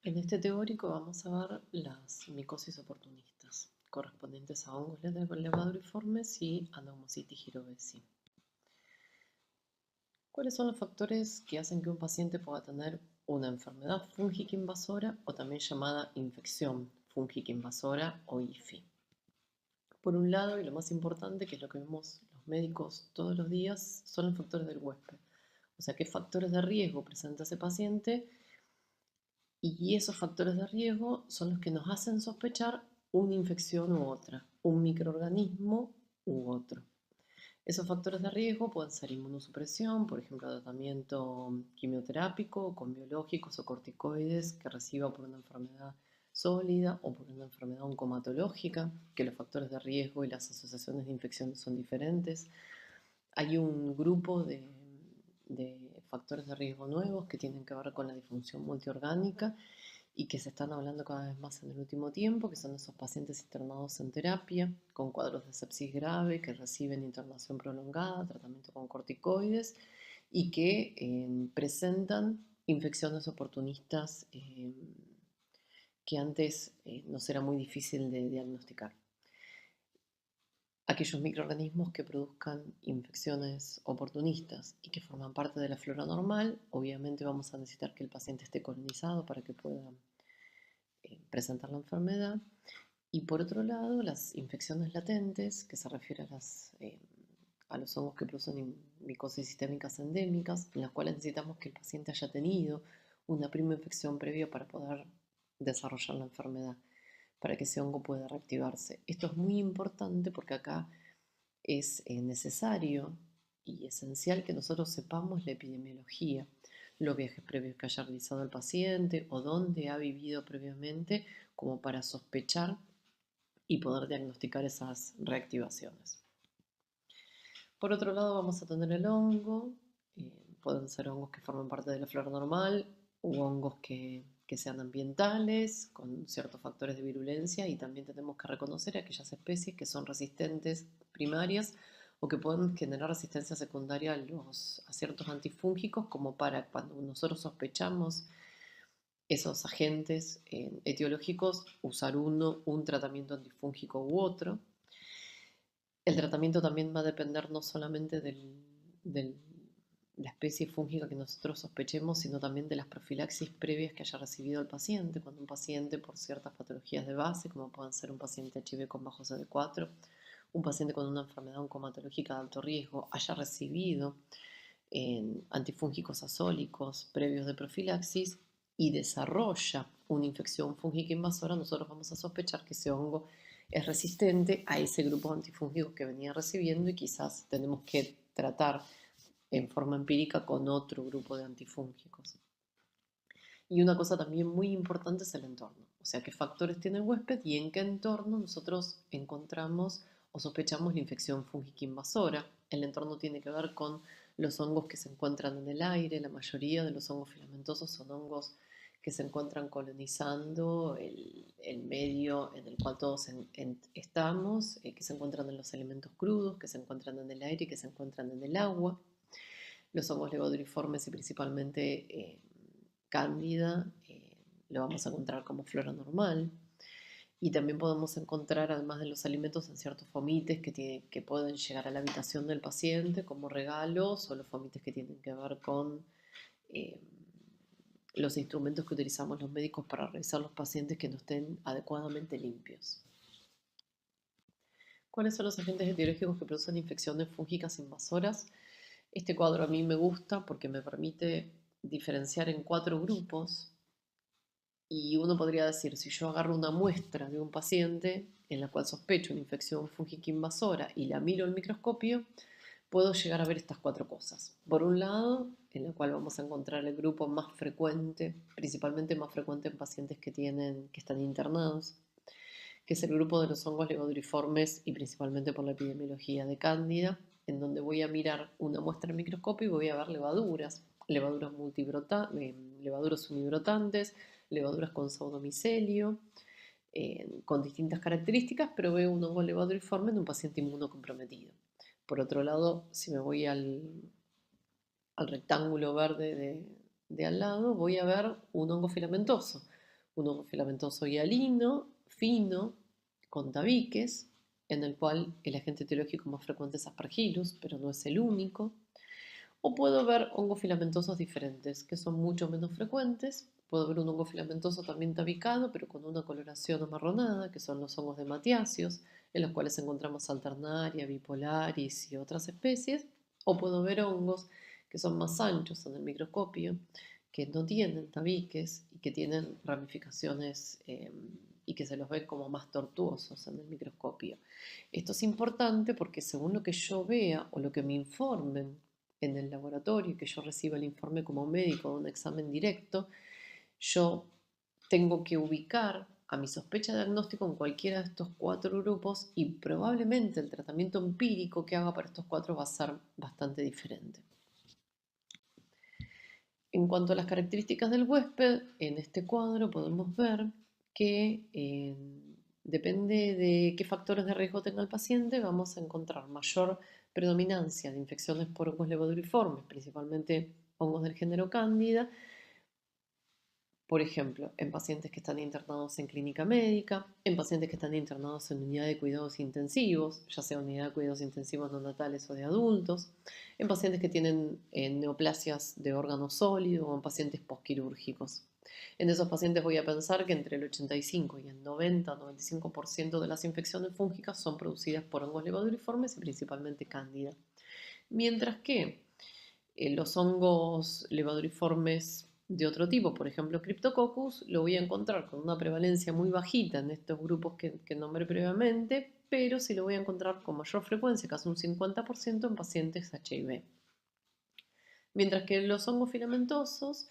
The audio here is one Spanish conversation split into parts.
En este teórico vamos a ver las micosis oportunistas, correspondientes a hongos levaduriformes y Anomositis girovesi. ¿Cuáles son los factores que hacen que un paciente pueda tener una enfermedad fúngica invasora o también llamada infección fúngica invasora o IFI? Por un lado, y lo más importante, que es lo que vemos los médicos todos los días, son los factores del huésped. O sea, qué factores de riesgo presenta ese paciente, y esos factores de riesgo son los que nos hacen sospechar una infección u otra, un microorganismo u otro. Esos factores de riesgo pueden ser inmunosupresión, por ejemplo, tratamiento quimioterápico con biológicos o corticoides que reciba por una enfermedad sólida o por una enfermedad oncomatológica, que los factores de riesgo y las asociaciones de infección son diferentes. Hay un grupo de factores de riesgo nuevos que tienen que ver con la disfunción multiorgánica y que se están hablando cada vez más en el último tiempo, que son esos pacientes internados en terapia con cuadros de sepsis grave que reciben internación prolongada, tratamiento con corticoides y que presentan infecciones oportunistas que antes nos era muy difícil de diagnosticar. Aquellos microorganismos que produzcan infecciones oportunistas y que forman parte de la flora normal, obviamente vamos a necesitar que el paciente esté colonizado para que pueda presentar la enfermedad. Y por otro lado, las infecciones latentes, que se refiere a los hongos que producen micosis sistémicas endémicas, en las cuales necesitamos que el paciente haya tenido una prima infección previa para poder desarrollar la enfermedad, para que ese hongo pueda reactivarse. Esto es muy importante porque acá es necesario y esencial que nosotros sepamos la epidemiología, los viajes previos que haya realizado el paciente o dónde ha vivido previamente, como para sospechar y poder diagnosticar esas reactivaciones. Por otro lado, vamos a tener el hongo. Pueden ser hongos que forman parte de la flora normal u hongos que sean ambientales, con ciertos factores de virulencia, y también tenemos que reconocer aquellas especies que son resistentes primarias o que pueden generar resistencia secundaria a ciertos antifúngicos, como para cuando nosotros sospechamos esos agentes etiológicos, usar un tratamiento antifúngico u otro. El tratamiento también va a depender no solamente de la especie fúngica que nosotros sospechemos, sino también de las profilaxis previas que haya recibido el paciente. Cuando un paciente, por ciertas patologías de base, como pueden ser un paciente HIV con bajo CD4, un paciente con una enfermedad oncomatológica de alto riesgo, haya recibido antifúngicos azólicos previos de profilaxis y desarrolla una infección fúngica invasora, nosotros vamos a sospechar que ese hongo es resistente a ese grupo de antifúngicos que venía recibiendo y quizás tenemos que tratar en forma empírica con otro grupo de antifúngicos. Y una cosa también muy importante es el entorno, o sea, qué factores tiene el huésped y en qué entorno nosotros encontramos o sospechamos la infección fúngica invasora. El entorno tiene que ver con los hongos que se encuentran en el aire. La mayoría de los hongos filamentosos son hongos que se encuentran colonizando el medio en el cual todos estamos, que se encuentran en los alimentos crudos, que se encuentran en el aire y que se encuentran en el agua. Los hongos levaduriformes y principalmente cándida lo vamos a encontrar como flora normal. Y también podemos encontrar, además de los alimentos, en ciertos fomites que pueden llegar a la habitación del paciente como regalos, o los fomites que tienen que ver con eh, los instrumentos que utilizamos los médicos para revisar los pacientes que no estén adecuadamente limpios. ¿Cuáles son los agentes etiológicos que producen infecciones fúngicas invasoras? Este cuadro a mí me gusta porque me permite diferenciar en 4 grupos. Y uno podría decir, si yo agarro una muestra de un paciente en la cual sospecho una infección fúngica invasora y la miro al microscopio, puedo llegar a ver estas 4 cosas. Por un lado, en la cual vamos a encontrar el grupo más frecuente, principalmente más frecuente en pacientes que están internados, que es el grupo de los hongos levaduriformes y principalmente por la epidemiología de Cándida, en donde voy a mirar una muestra en microscopio y voy a ver levaduras, levaduras unibrotantes, levaduras con pseudomicelio, con distintas características, pero veo un hongo levaduriforme en un paciente inmunocomprometido. Por otro lado, si me voy al rectángulo verde de al lado, voy a ver un hongo filamentoso, un hongo filamentoso hialino, fino, con tabiques, en el cual el agente etiológico más frecuente es Aspergillus, pero no es el único. O puedo ver hongos filamentosos diferentes, que son mucho menos frecuentes. Puedo ver un hongo filamentoso también tabicado, pero con una coloración amarronada, que son los hongos de Mathiasius, en los cuales encontramos Alternaria, Bipolaris y otras especies. O puedo ver hongos que son más anchos en el microscopio, que no tienen tabiques y que tienen ramificaciones y que se los ven como más tortuosos en el microscopio. Esto es importante porque según lo que yo vea o lo que me informen en el laboratorio y que yo reciba el informe como médico de un examen directo, yo tengo que ubicar a mi sospecha de diagnóstico en cualquiera de estos 4 grupos y probablemente el tratamiento empírico que haga para estos 4 va a ser bastante diferente. En cuanto a las características del huésped, en este cuadro podemos ver que depende de qué factores de riesgo tenga el paciente, vamos a encontrar mayor predominancia de infecciones por hongos levoduriformes, principalmente hongos del género Cándida, por ejemplo, en pacientes que están internados en clínica médica, en pacientes que están internados en unidad de cuidados intensivos, ya sea unidad de cuidados intensivos neonatales o de adultos, en pacientes que tienen neoplasias de órgano sólido o en pacientes posquirúrgicos. En esos pacientes voy a pensar que entre el 85 y el 90-95% de las infecciones fúngicas son producidas por hongos levoduriformes y principalmente cándida. Mientras que los hongos levaduriformes de otro tipo, por ejemplo Cryptococcus, lo voy a encontrar con una prevalencia muy bajita en estos grupos que nombré previamente, pero sí lo voy a encontrar con mayor frecuencia, casi un 50% en pacientes HIV. Mientras que los hongos filamentosos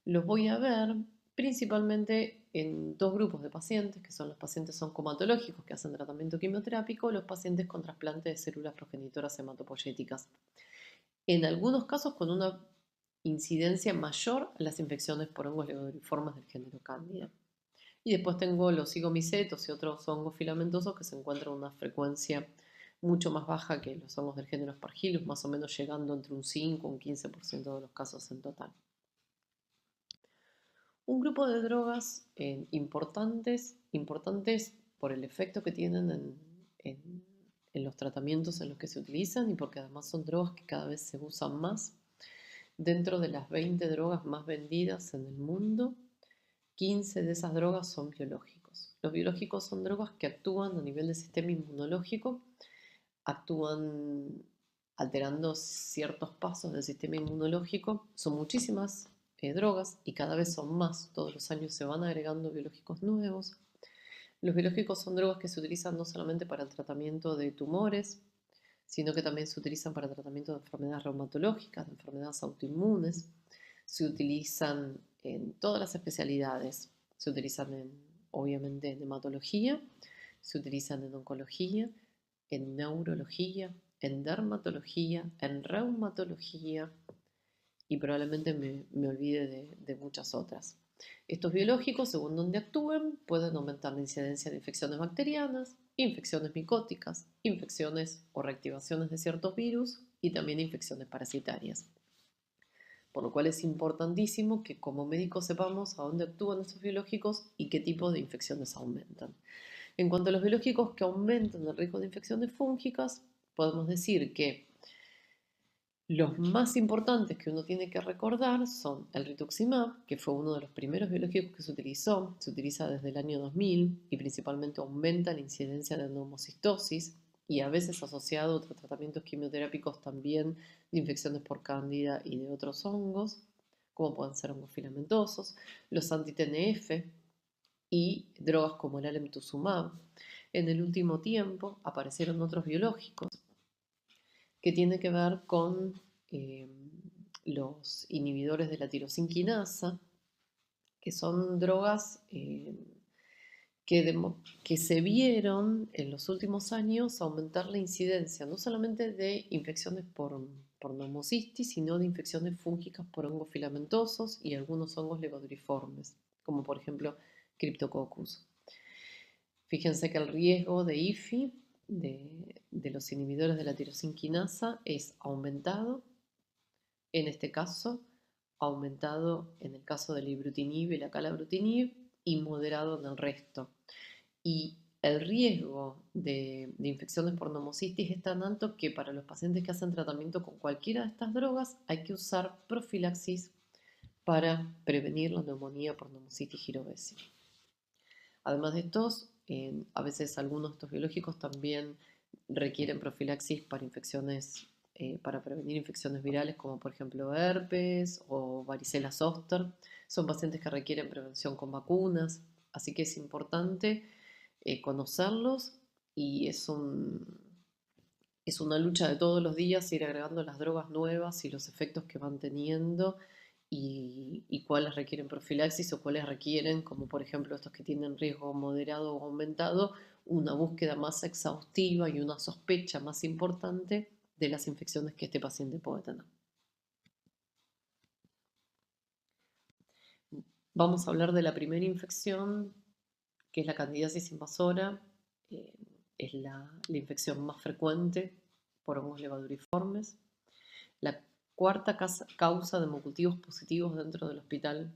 los voy a ver principalmente en 2 grupos de pacientes, que son los pacientes oncomatológicos que hacen tratamiento quimioterápico, los pacientes con trasplante de células progenitoras hematopoyéticas. En algunos casos con una incidencia mayor a las infecciones por hongos levoduriformes del género Cándida. Y después tengo los cigomicetos y otros hongos filamentosos que se encuentran a una frecuencia mucho más baja que los hongos del género Aspergillus, más o menos llegando entre un 5 y un 15% de los casos en total. Un grupo de drogas importantes por el efecto que tienen en los tratamientos en los que se utilizan y porque además son drogas que cada vez se usan más. Dentro de las 20 drogas más vendidas en el mundo, 15 de esas drogas son biológicos. Los biológicos son drogas que actúan a nivel del sistema inmunológico, actúan alterando ciertos pasos del sistema inmunológico. Son muchísimas drogas y cada vez son más. Todos los años se van agregando biológicos nuevos. Los biológicos son drogas que se utilizan no solamente para el tratamiento de tumores, sino que también se utilizan para tratamiento de enfermedades reumatológicas, de enfermedades autoinmunes. Se utilizan en todas las especialidades. Se utilizan obviamente en hematología, se utilizan en oncología, en neurología, en dermatología, en reumatología y probablemente me olvide de muchas otras. Estos biológicos, según donde actúen, pueden aumentar la incidencia de infecciones bacterianas, infecciones micóticas, infecciones o reactivaciones de ciertos virus y también infecciones parasitarias. Por lo cual es importantísimo que como médicos sepamos a dónde actúan estos biológicos y qué tipo de infecciones aumentan. En cuanto a los biológicos que aumentan el riesgo de infecciones fúngicas, podemos decir que los más importantes que uno tiene que recordar son el rituximab, que fue uno de los primeros biológicos que se utilizó, se utiliza desde el año 2000 y principalmente aumenta la incidencia de neumocistosis y a veces asociado a otros tratamientos quimioterápicos también de infecciones por cándida y de otros hongos, como pueden ser hongos filamentosos, los anti-TNF y drogas como el alemtuzumab. En el último tiempo aparecieron otros biológicos que tiene que ver con los inhibidores de la tirosinquinasa, que son drogas que se vieron en los últimos años aumentar la incidencia no solamente de infecciones por neumocistis, sino de infecciones fúngicas por hongos filamentosos y algunos hongos levoduriformes, como por ejemplo Cryptococcus. Fíjense que el riesgo de IFI de los inhibidores de la tirosinquinasa es aumentado, en este caso, aumentado en el caso del ibrutinib y la calabrutinib, y moderado en el resto. Y el riesgo de infecciones por pneumocitis es tan alto que para los pacientes que hacen tratamiento con cualquiera de estas drogas hay que usar profilaxis para prevenir la neumonía por pneumocitis girovesi. Además de estos, a veces algunos de estos biológicos también requieren profilaxis para infecciones, para prevenir infecciones virales como por ejemplo herpes o varicela zoster. Son pacientes que requieren prevención con vacunas, así que es importante conocerlos y es una lucha de todos los días ir agregando las drogas nuevas y los efectos que van teniendo y cuáles requieren profilaxis o cuáles requieren, como por ejemplo estos que tienen riesgo moderado o aumentado, una búsqueda más exhaustiva y una sospecha más importante de las infecciones que este paciente puede tener. Vamos a hablar de la primera infección, que es la candidiasis invasora. Eh, es la infección más frecuente por hongos levaduriformes. La cuarta causa de hemocultivos positivos dentro del hospital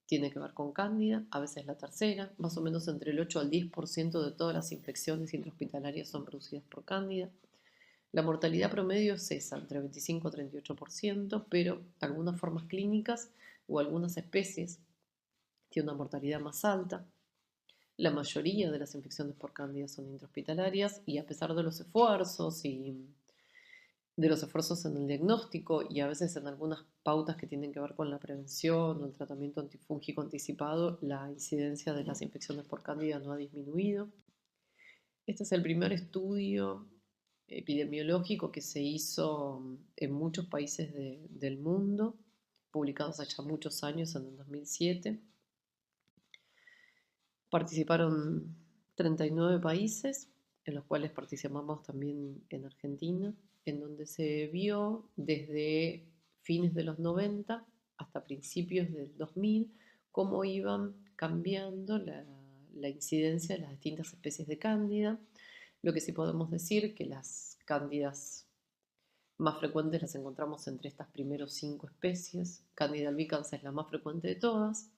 tiene que ver con cándida, a veces la tercera, más o menos entre el 8 al 10% de todas las infecciones intrahospitalarias son producidas por cándida. La mortalidad promedio es esa, entre 25 y 38%, pero algunas formas clínicas o algunas especies tienen una mortalidad más alta. La mayoría de las infecciones por cándida son intrahospitalarias y a pesar de los esfuerzos en el diagnóstico y a veces en algunas pautas que tienen que ver con la prevención o el tratamiento antifúngico anticipado, la incidencia de las infecciones por cándida no ha disminuido. Este es el primer estudio epidemiológico que se hizo en muchos países del mundo, publicados hace muchos años, en el 2007. Participaron 39 países, en los cuales participamos también en Argentina, en donde se vio desde fines de los 90 hasta principios del 2000 cómo iban cambiando la incidencia de las distintas especies de cándida. Lo que sí podemos decir que las cándidas más frecuentes las encontramos entre estas primeros 5 especies. Candida albicans es la más frecuente de todas,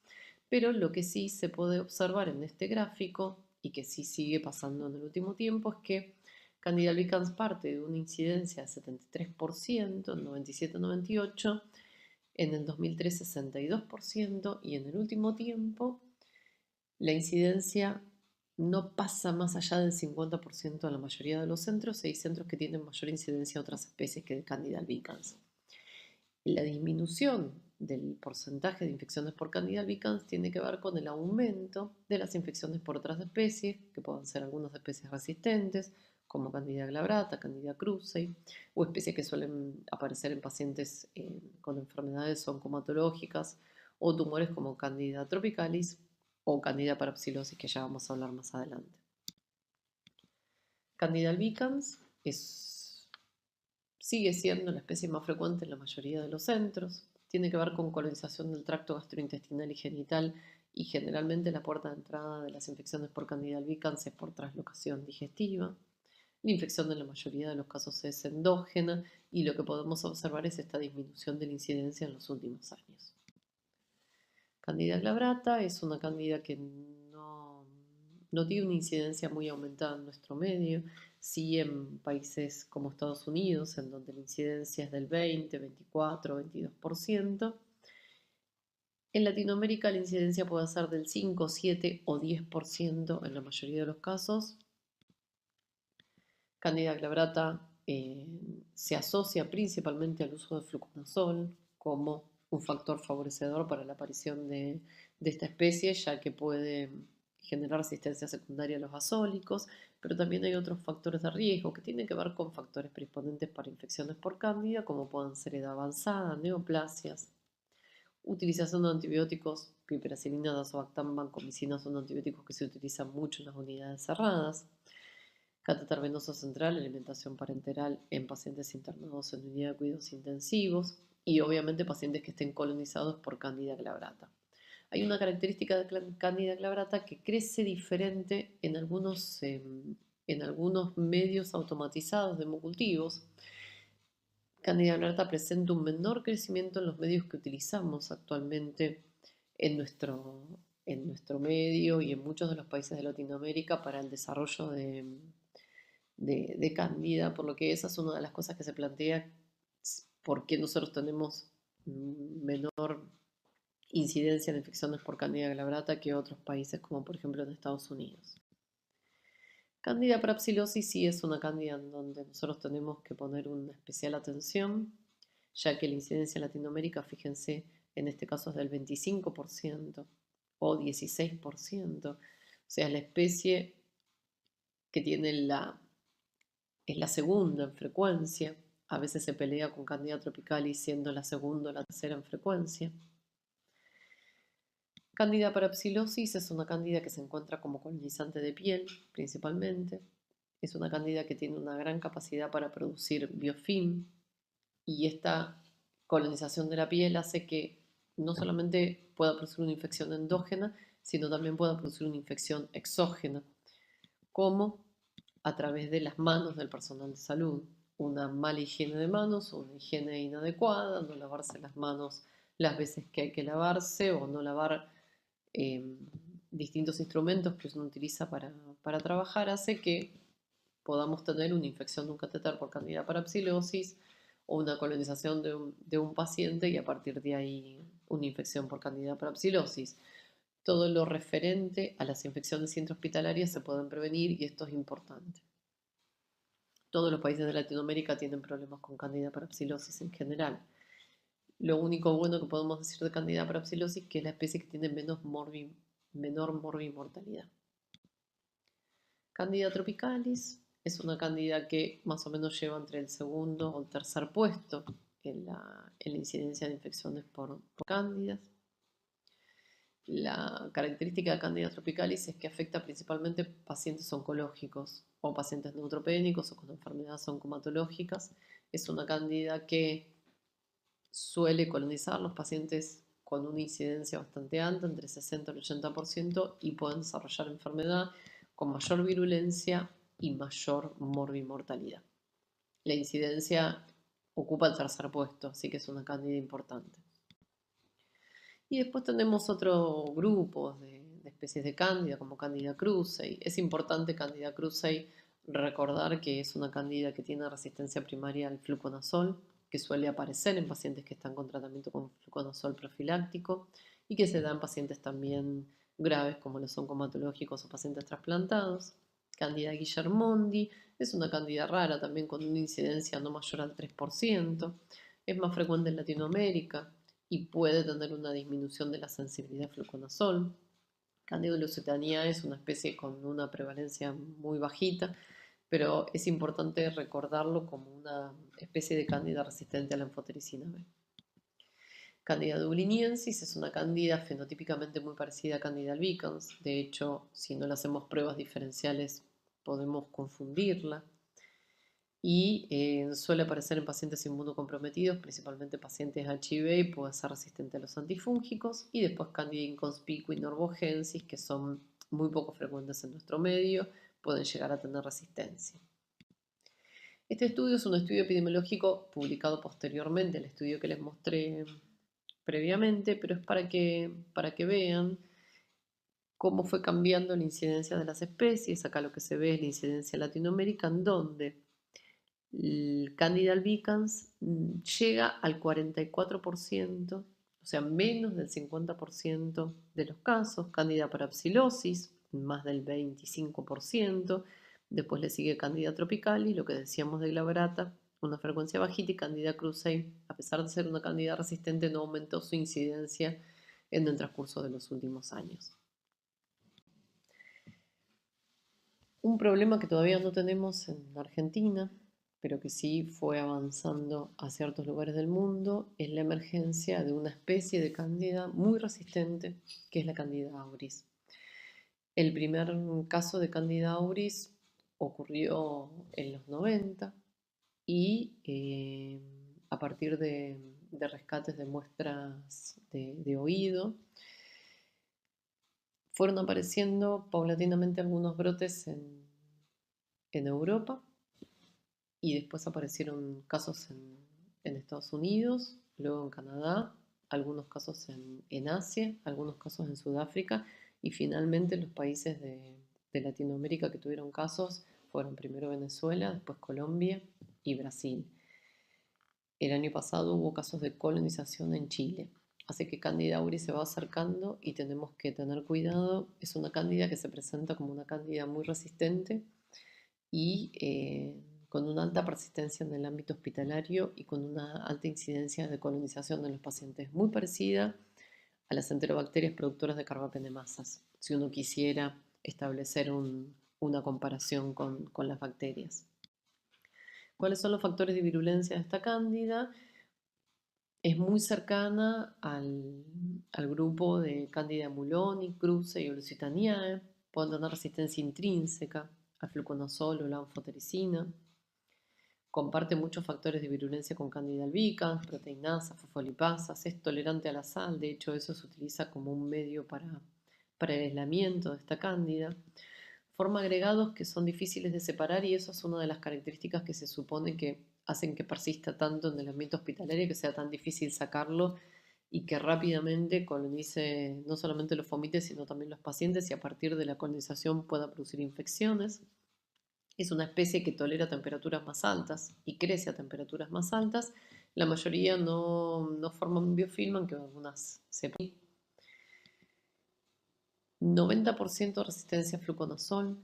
pero lo que sí se puede observar en este gráfico y que sí sigue pasando en el último tiempo es que Candida albicans parte de una incidencia de 73%, en 97-98, en el 2003 62% y en el último tiempo la incidencia no pasa más allá del 50% en la mayoría de los centros. Hay centros que tienen mayor incidencia de otras especies que de Candida albicans. La disminución del porcentaje de infecciones por Candida albicans tiene que ver con el aumento de las infecciones por otras especies, que pueden ser algunas especies resistentes, como Candida glabrata, Candida krusei, o especies que suelen aparecer en pacientes con enfermedades oncomatológicas o tumores como Candida tropicalis o Candida parapsilosis, que ya vamos a hablar más adelante. Candida albicans sigue siendo la especie más frecuente en la mayoría de los centros. Tiene que ver con colonización del tracto gastrointestinal y genital y generalmente la puerta de entrada de las infecciones por Candida albicans es por translocación digestiva. La infección en la mayoría de los casos es endógena y lo que podemos observar es esta disminución de la incidencia en los últimos años. Candida glabrata es una cándida que no tiene una incidencia muy aumentada en nuestro medio, sí en países como Estados Unidos, en donde la incidencia es del 20, 24, 22%. En Latinoamérica la incidencia puede ser del 5, 7 o 10% en la mayoría de los casos. Candida glabrata se asocia principalmente al uso de fluconazol como un factor favorecedor para la aparición de esta especie, ya que puede generar resistencia secundaria a los azólicos, pero también hay otros factores de riesgo que tienen que ver con factores predisponentes para infecciones por cándida, como pueden ser edad avanzada, neoplasias, utilización de antibióticos, piperacilina, dazobactam, vancomicina son antibióticos que se utilizan mucho en las unidades cerradas, catéter venoso central, alimentación parenteral en pacientes internados en unidad de cuidados intensivos y obviamente pacientes que estén colonizados por Candida glabrata. Hay una característica de Candida glabrata que crece diferente en algunos medios automatizados de hemocultivos. Candida glabrata presenta un menor crecimiento en los medios que utilizamos actualmente en en nuestro medio y en muchos de los países de Latinoamérica para el desarrollo de Cándida, por lo que esa es una de las cosas que se plantea, por qué nosotros tenemos menor incidencia en infecciones por Candida glabrata que otros países, como por ejemplo en Estados Unidos. Candida parapsilosis sí es una cándida en donde nosotros tenemos que poner una especial atención, ya que la incidencia en Latinoamérica, fíjense, en este caso es del 25% o 16%, o sea, es la especie que tiene es la segunda en frecuencia, a veces se pelea con Candida tropicalis siendo la segunda o la tercera en frecuencia. Candida parapsilosis es una cándida que se encuentra como colonizante de piel, principalmente. Es una cándida que tiene una gran capacidad para producir biofilm y esta colonización de la piel hace que no solamente pueda producir una infección endógena, sino también pueda producir una infección exógena, como a través de las manos del personal de salud. Una mala higiene de manos o una higiene inadecuada, no lavarse las manos las veces que hay que lavarse o no lavar distintos instrumentos que uno utiliza para trabajar, hace que podamos tener una infección de un catéter por Candida parapsilosis o una colonización de un paciente y a partir de ahí una infección por Candida parapsilosis. Todo lo referente a las infecciones intrahospitalarias se pueden prevenir y esto es importante. Todos los países de Latinoamérica tienen problemas con Candida parapsilosis en general. Lo único bueno que podemos decir de Candida parapsilosis es que es la especie que tiene menor morbimortalidad. Candida tropicalis es una cándida que más o menos lleva entre el segundo o el tercer puesto en la incidencia de infecciones por cándidas. La característica de Candida tropicalis es que afecta principalmente pacientes oncológicos o pacientes neutropénicos o con enfermedades oncomatológicas. Es una cándida que suele colonizar los pacientes con una incidencia bastante alta, entre 60 y 80%, y pueden desarrollar enfermedad con mayor virulencia y mayor morbimortalidad. La incidencia ocupa el tercer puesto, así que es una cándida importante. Y después tenemos otro grupo de especies de cándida, como Candida krusei. Es importante Candida krusei recordar que es una cándida que tiene resistencia primaria al fluconazol, que suele aparecer en pacientes que están con tratamiento con fluconazol profiláctico y que se da en pacientes también graves como los oncomatológicos o pacientes trasplantados. Candida guillermondi es una cándida rara también con una incidencia no mayor al 3%. Es más frecuente en Latinoamérica y puede tener una disminución de la sensibilidad al fluconazol. Candida lusitania es una especie con una prevalencia muy bajita, pero es importante recordarlo como una especie de cándida resistente a la anfotericina B. Candida dubliniensis es una cándida fenotípicamente muy parecida a Candida albicans. De hecho, si no le hacemos pruebas diferenciales, podemos confundirla. Y suele aparecer en pacientes inmunocomprometidos, principalmente pacientes HIV, y puede ser resistente a los antifúngicos. Y después Candida inconspicua y norbogensis, que son muy poco frecuentes en nuestro medio, pueden llegar a tener resistencia. Este estudio es un estudio epidemiológico publicado posteriormente al estudio que les mostré previamente, pero es para que vean cómo fue cambiando la incidencia de las especies. Acá lo que se ve es la incidencia en Latinoamérica, en donde el Candida albicans llega al 44%, o sea, menos del 50% de los casos. Candida parapsilosis, más del 25%. Después le sigue Candida tropicalis, lo que decíamos de glabrata, una frecuencia bajita, y Candida krusei, a pesar de ser una cándida resistente, no aumentó su incidencia en el transcurso de los últimos años. Un problema que todavía no tenemos en Argentina, pero que sí fue avanzando a ciertos lugares del mundo, es la emergencia de una especie de cándida muy resistente, que es la Candida auris. El primer caso de Candida auris ocurrió en los 90 y a partir de rescates de muestras de oído, fueron apareciendo paulatinamente algunos brotes en Europa y después aparecieron casos en Estados Unidos, luego en Canadá algunos casos en Asia, algunos casos en Sudáfrica y finalmente los países de Latinoamérica que tuvieron casos fueron primero Venezuela, después Colombia y Brasil. El año pasado hubo casos de colonización en Chile. Así que Candida auris se va acercando y tenemos que tener cuidado. Es una cándida que se presenta como una cándida muy resistente y con una alta persistencia en el ámbito hospitalario y con una alta incidencia de colonización en los pacientes, muy parecida a las enterobacterias productoras de carbapenemasas, si uno quisiera establecer una comparación con las bacterias. ¿Cuáles son los factores de virulencia de esta cándida? Es muy cercana al grupo de Candida muloni, Cruce y Olusitaniae. Pueden tener resistencia intrínseca al fluconazol o la anfotericina. Comparte muchos factores de virulencia con Candida albicans, proteinasas, fosfolipasas. Es tolerante a la sal, de hecho eso se utiliza como un medio para el aislamiento de esta cándida. Forma agregados que son difíciles de separar y eso es una de las características que se supone que hacen que persista tanto en el ambiente hospitalario, que sea tan difícil sacarlo y que rápidamente colonice no solamente los fomites, sino también los pacientes y a partir de la colonización pueda producir infecciones. Es una especie que tolera temperaturas más altas y crece a temperaturas más altas. La mayoría no forman biofilm, aunque algunas se 90% resistencia a fluconazol,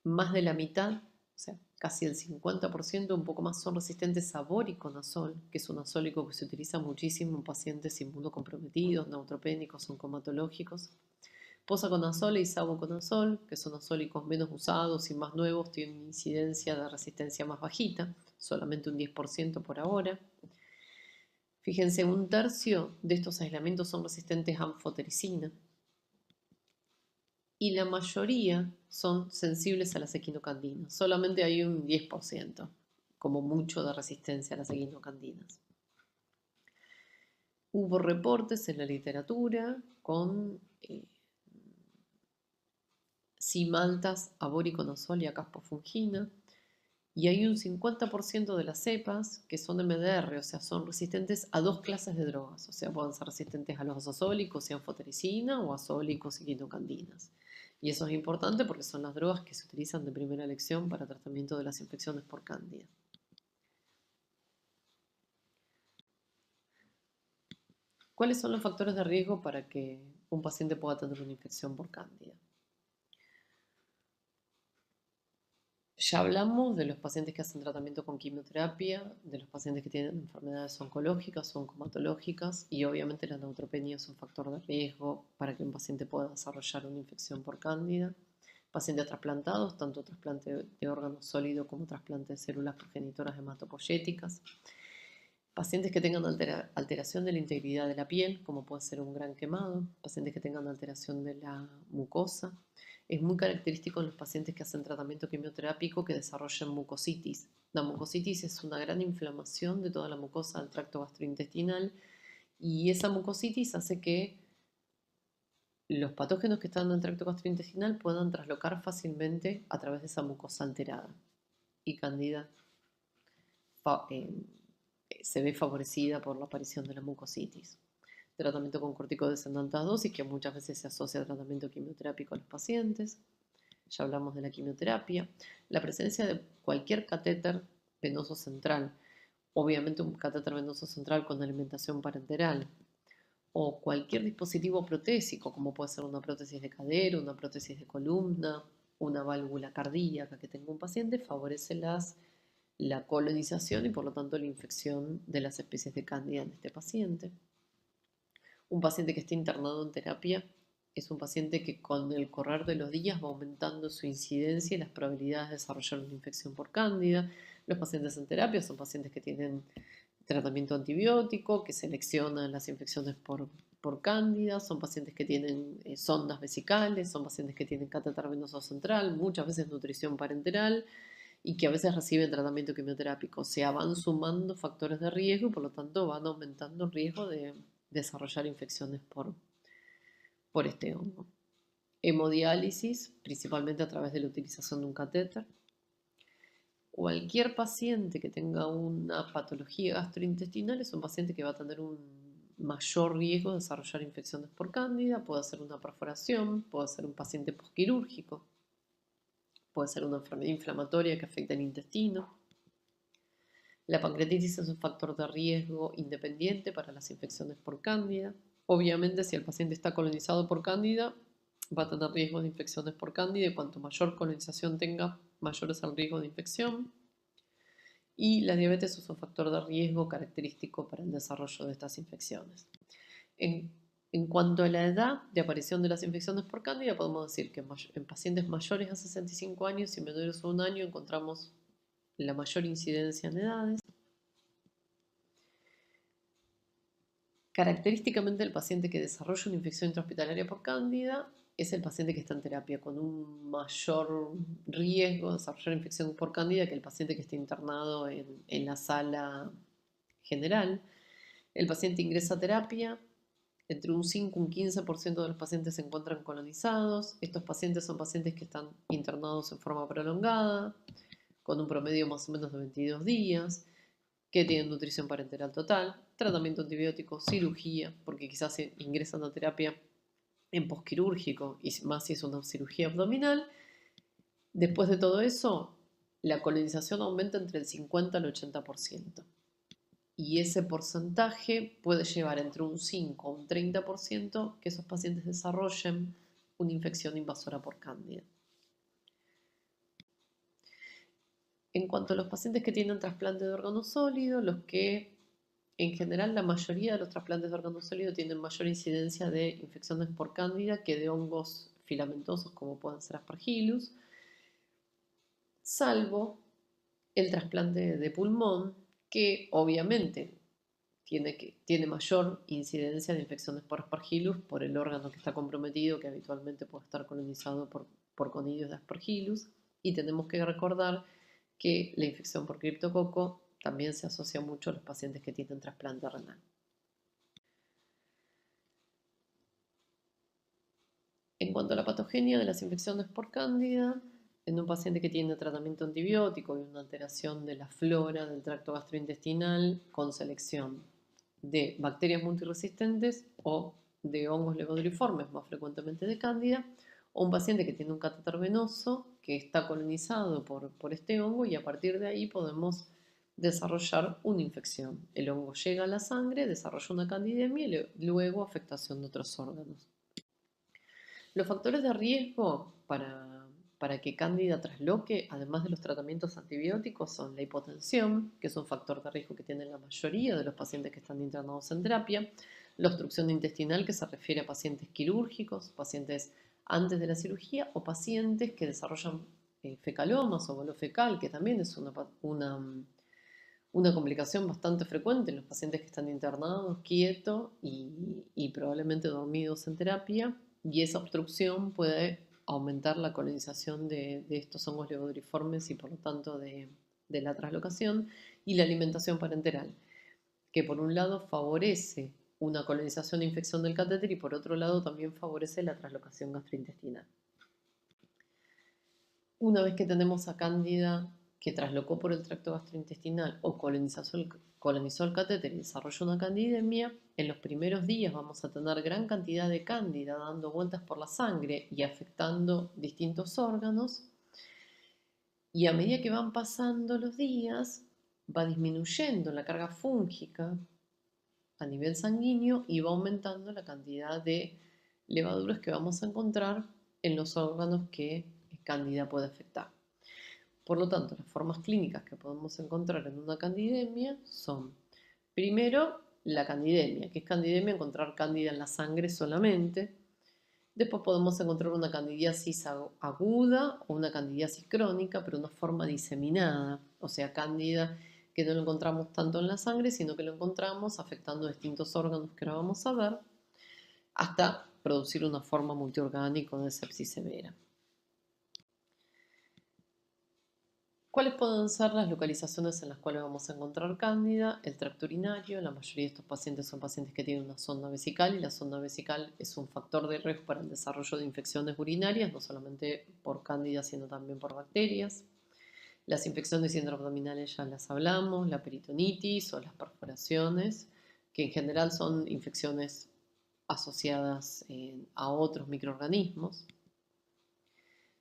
más de la mitad, o sea, casi el 50%, un poco más, son resistentes a voriconazol, que es un azólico que se utiliza muchísimo en pacientes inmunocomprometidos, neutropénicos, oncomatológicos. Posaconazol e isavuconazol, que son azólicos menos usados y más nuevos, tienen una incidencia de resistencia más bajita, solamente un 10% por ahora. Fíjense, un tercio de estos aislamientos son resistentes a anfotericina y la mayoría son sensibles a las equinocandinas. Solamente hay un 10%, como mucho, de resistencia a las equinocandinas. Hubo reportes en la literatura con cimaltas a voriconazol y a caspofungina, y hay un 50% de las cepas que son MDR, o sea, son resistentes a dos clases de drogas, o sea, pueden ser resistentes a los azólicos y anfotericina o azólicos y quinocandinas. Y eso es importante porque son las drogas que se utilizan de primera elección para tratamiento de las infecciones por cándida. ¿Cuáles son los factores de riesgo para que un paciente pueda tener una infección por cándida? Ya hablamos de los pacientes que hacen tratamiento con quimioterapia, de los pacientes que tienen enfermedades oncológicas o oncomatológicas y obviamente la neutropenia es un factor de riesgo para que un paciente pueda desarrollar una infección por cándida. Pacientes trasplantados, tanto trasplante de órganos sólidos como trasplante de células progenitoras hematopoyéticas. Pacientes que tengan alteración de la integridad de la piel, como puede ser un gran quemado. Pacientes que tengan alteración de la mucosa. Es muy característico en los pacientes que hacen tratamiento quimioterápico que desarrollen mucositis. La mucositis es una gran inflamación de toda la mucosa del tracto gastrointestinal y esa mucositis hace que los patógenos que están en el tracto gastrointestinal puedan traslocar fácilmente a través de esa mucosa alterada. Y Candida se ve favorecida por la aparición de la mucositis. Tratamiento con corticoides en altas dosis, que muchas veces se asocia a tratamiento quimioterápico a los pacientes. Ya hablamos de la quimioterapia. La presencia de cualquier catéter venoso central, obviamente un catéter venoso central con alimentación parenteral, o cualquier dispositivo protésico, como puede ser una prótesis de cadera, una prótesis de columna, una válvula cardíaca que tenga un paciente, favorece la colonización y por lo tanto la infección de las especies de cándida en este paciente. Un paciente que esté internado en terapia es un paciente que con el correr de los días va aumentando su incidencia y las probabilidades de desarrollar una infección por cándida. Los pacientes en terapia son pacientes que tienen tratamiento antibiótico, que seleccionan las infecciones por cándida, son pacientes que tienen sondas vesicales, son pacientes que tienen catéter venoso central, muchas veces nutrición parenteral y que a veces reciben tratamiento quimioterápico. O sea, van sumando factores de riesgo y por lo tanto van aumentando el riesgo de desarrollar infecciones por este hongo. Hemodiálisis, principalmente a través de la utilización de un catéter. cualquier paciente que tenga una patología gastrointestinal es un paciente que va a tener un mayor riesgo de desarrollar infecciones por cándida. Puede ser una perforación, puede ser un paciente posquirúrgico, puede ser una enfermedad inflamatoria que afecta el intestino. La pancreatitis es un factor de riesgo independiente para las infecciones por cándida. Obviamente, si el paciente está colonizado por cándida, va a tener riesgo de infecciones por cándida, y cuanto mayor colonización tenga, mayor es el riesgo de infección. Y la diabetes es un factor de riesgo característico para el desarrollo de estas infecciones. En cuanto a la edad de aparición de las infecciones por cándida, podemos decir que en pacientes mayores a 65 años y menores a un año encontramos la mayor incidencia en edades. Característicamente, el paciente que desarrolla una infección intrahospitalaria por cándida es el paciente que está en terapia con un mayor riesgo de desarrollar infección por cándida que el paciente que está internado en la sala general. El paciente ingresa a terapia, entre un 5 y un 15% de los pacientes se encuentran colonizados. Estos pacientes son pacientes que están internados en forma prolongada, con un promedio más o menos de 22 días, que tienen nutrición parenteral total, tratamiento antibiótico, cirugía, porque quizás ingresan a terapia en posquirúrgico, y más si es una cirugía abdominal. Después de todo eso, la colonización aumenta entre el 50 al 80%. Y ese porcentaje puede llevar entre un 5 o un 30% que esos pacientes desarrollen una infección invasora por cándida. En cuanto a los pacientes que tienen trasplante de órgano sólido, los que en general la mayoría de los trasplantes de órgano sólido tienen mayor incidencia de infecciones por cándida que de hongos filamentosos como pueden ser Aspergillus, salvo el trasplante de pulmón, que obviamente tiene mayor incidencia de infecciones por Aspergillus por el órgano que está comprometido, que habitualmente puede estar colonizado por conidios de Aspergillus. Y tenemos que recordar que la infección por criptococo también se asocia mucho a los pacientes que tienen trasplante renal. En cuanto a la patogenia de las infecciones por cándida, en un paciente que tiene tratamiento antibiótico y una alteración de la flora del tracto gastrointestinal con selección de bacterias multiresistentes o de hongos levodriformes, más frecuentemente de cándida, o un paciente que tiene un catéter venoso que está colonizado por este hongo, y a partir de ahí podemos desarrollar una infección. El hongo llega a la sangre, desarrolla una candidemia y luego afectación de otros órganos. Los factores de riesgo para que cándida trasloque, además de los tratamientos antibióticos, son la hipotensión, que es un factor de riesgo que tienen la mayoría de los pacientes que están internados en terapia, la obstrucción intestinal, que se refiere a pacientes quirúrgicos, pacientes antes de la cirugía, o pacientes que desarrollan fecalomas o bolo fecal, que también es una complicación bastante frecuente en los pacientes que están internados, quietos y probablemente dormidos en terapia, y esa obstrucción puede aumentar la colonización de estos hongos levodriformes y por lo tanto de la traslocación y la alimentación parenteral, que por un lado favorece una colonización e infección del catéter y por otro lado también favorece la traslocación gastrointestinal. Una vez que tenemos a cándida que traslocó por el tracto gastrointestinal o colonizó el catéter y desarrolló una candidemia, en los primeros días vamos a tener gran cantidad de cándida dando vueltas por la sangre y afectando distintos órganos, y a medida que van pasando los días va disminuyendo la carga fúngica a nivel sanguíneo y va aumentando la cantidad de levaduras que vamos a encontrar en los órganos que cándida puede afectar. Por lo tanto, las formas clínicas que podemos encontrar en una candidemia son, primero, la candidemia, que es candidemia encontrar cándida en la sangre solamente. Después podemos encontrar una candidiasis aguda o una candidiasis crónica, pero una forma diseminada, o sea, cándida que no lo encontramos tanto en la sangre, sino que lo encontramos afectando distintos órganos que ahora vamos a ver, hasta producir una forma multiorgánica de sepsis severa. ¿Cuáles pueden ser las localizaciones en las cuales vamos a encontrar cándida? El tracto urinario. La mayoría de estos pacientes son pacientes que tienen una sonda vesical, y la sonda vesical es un factor de riesgo para el desarrollo de infecciones urinarias, no solamente por cándida, sino también por bacterias. Las infecciones intraabdominales ya las hablamos, la peritonitis o las perforaciones, que en general son infecciones asociadas a otros microorganismos.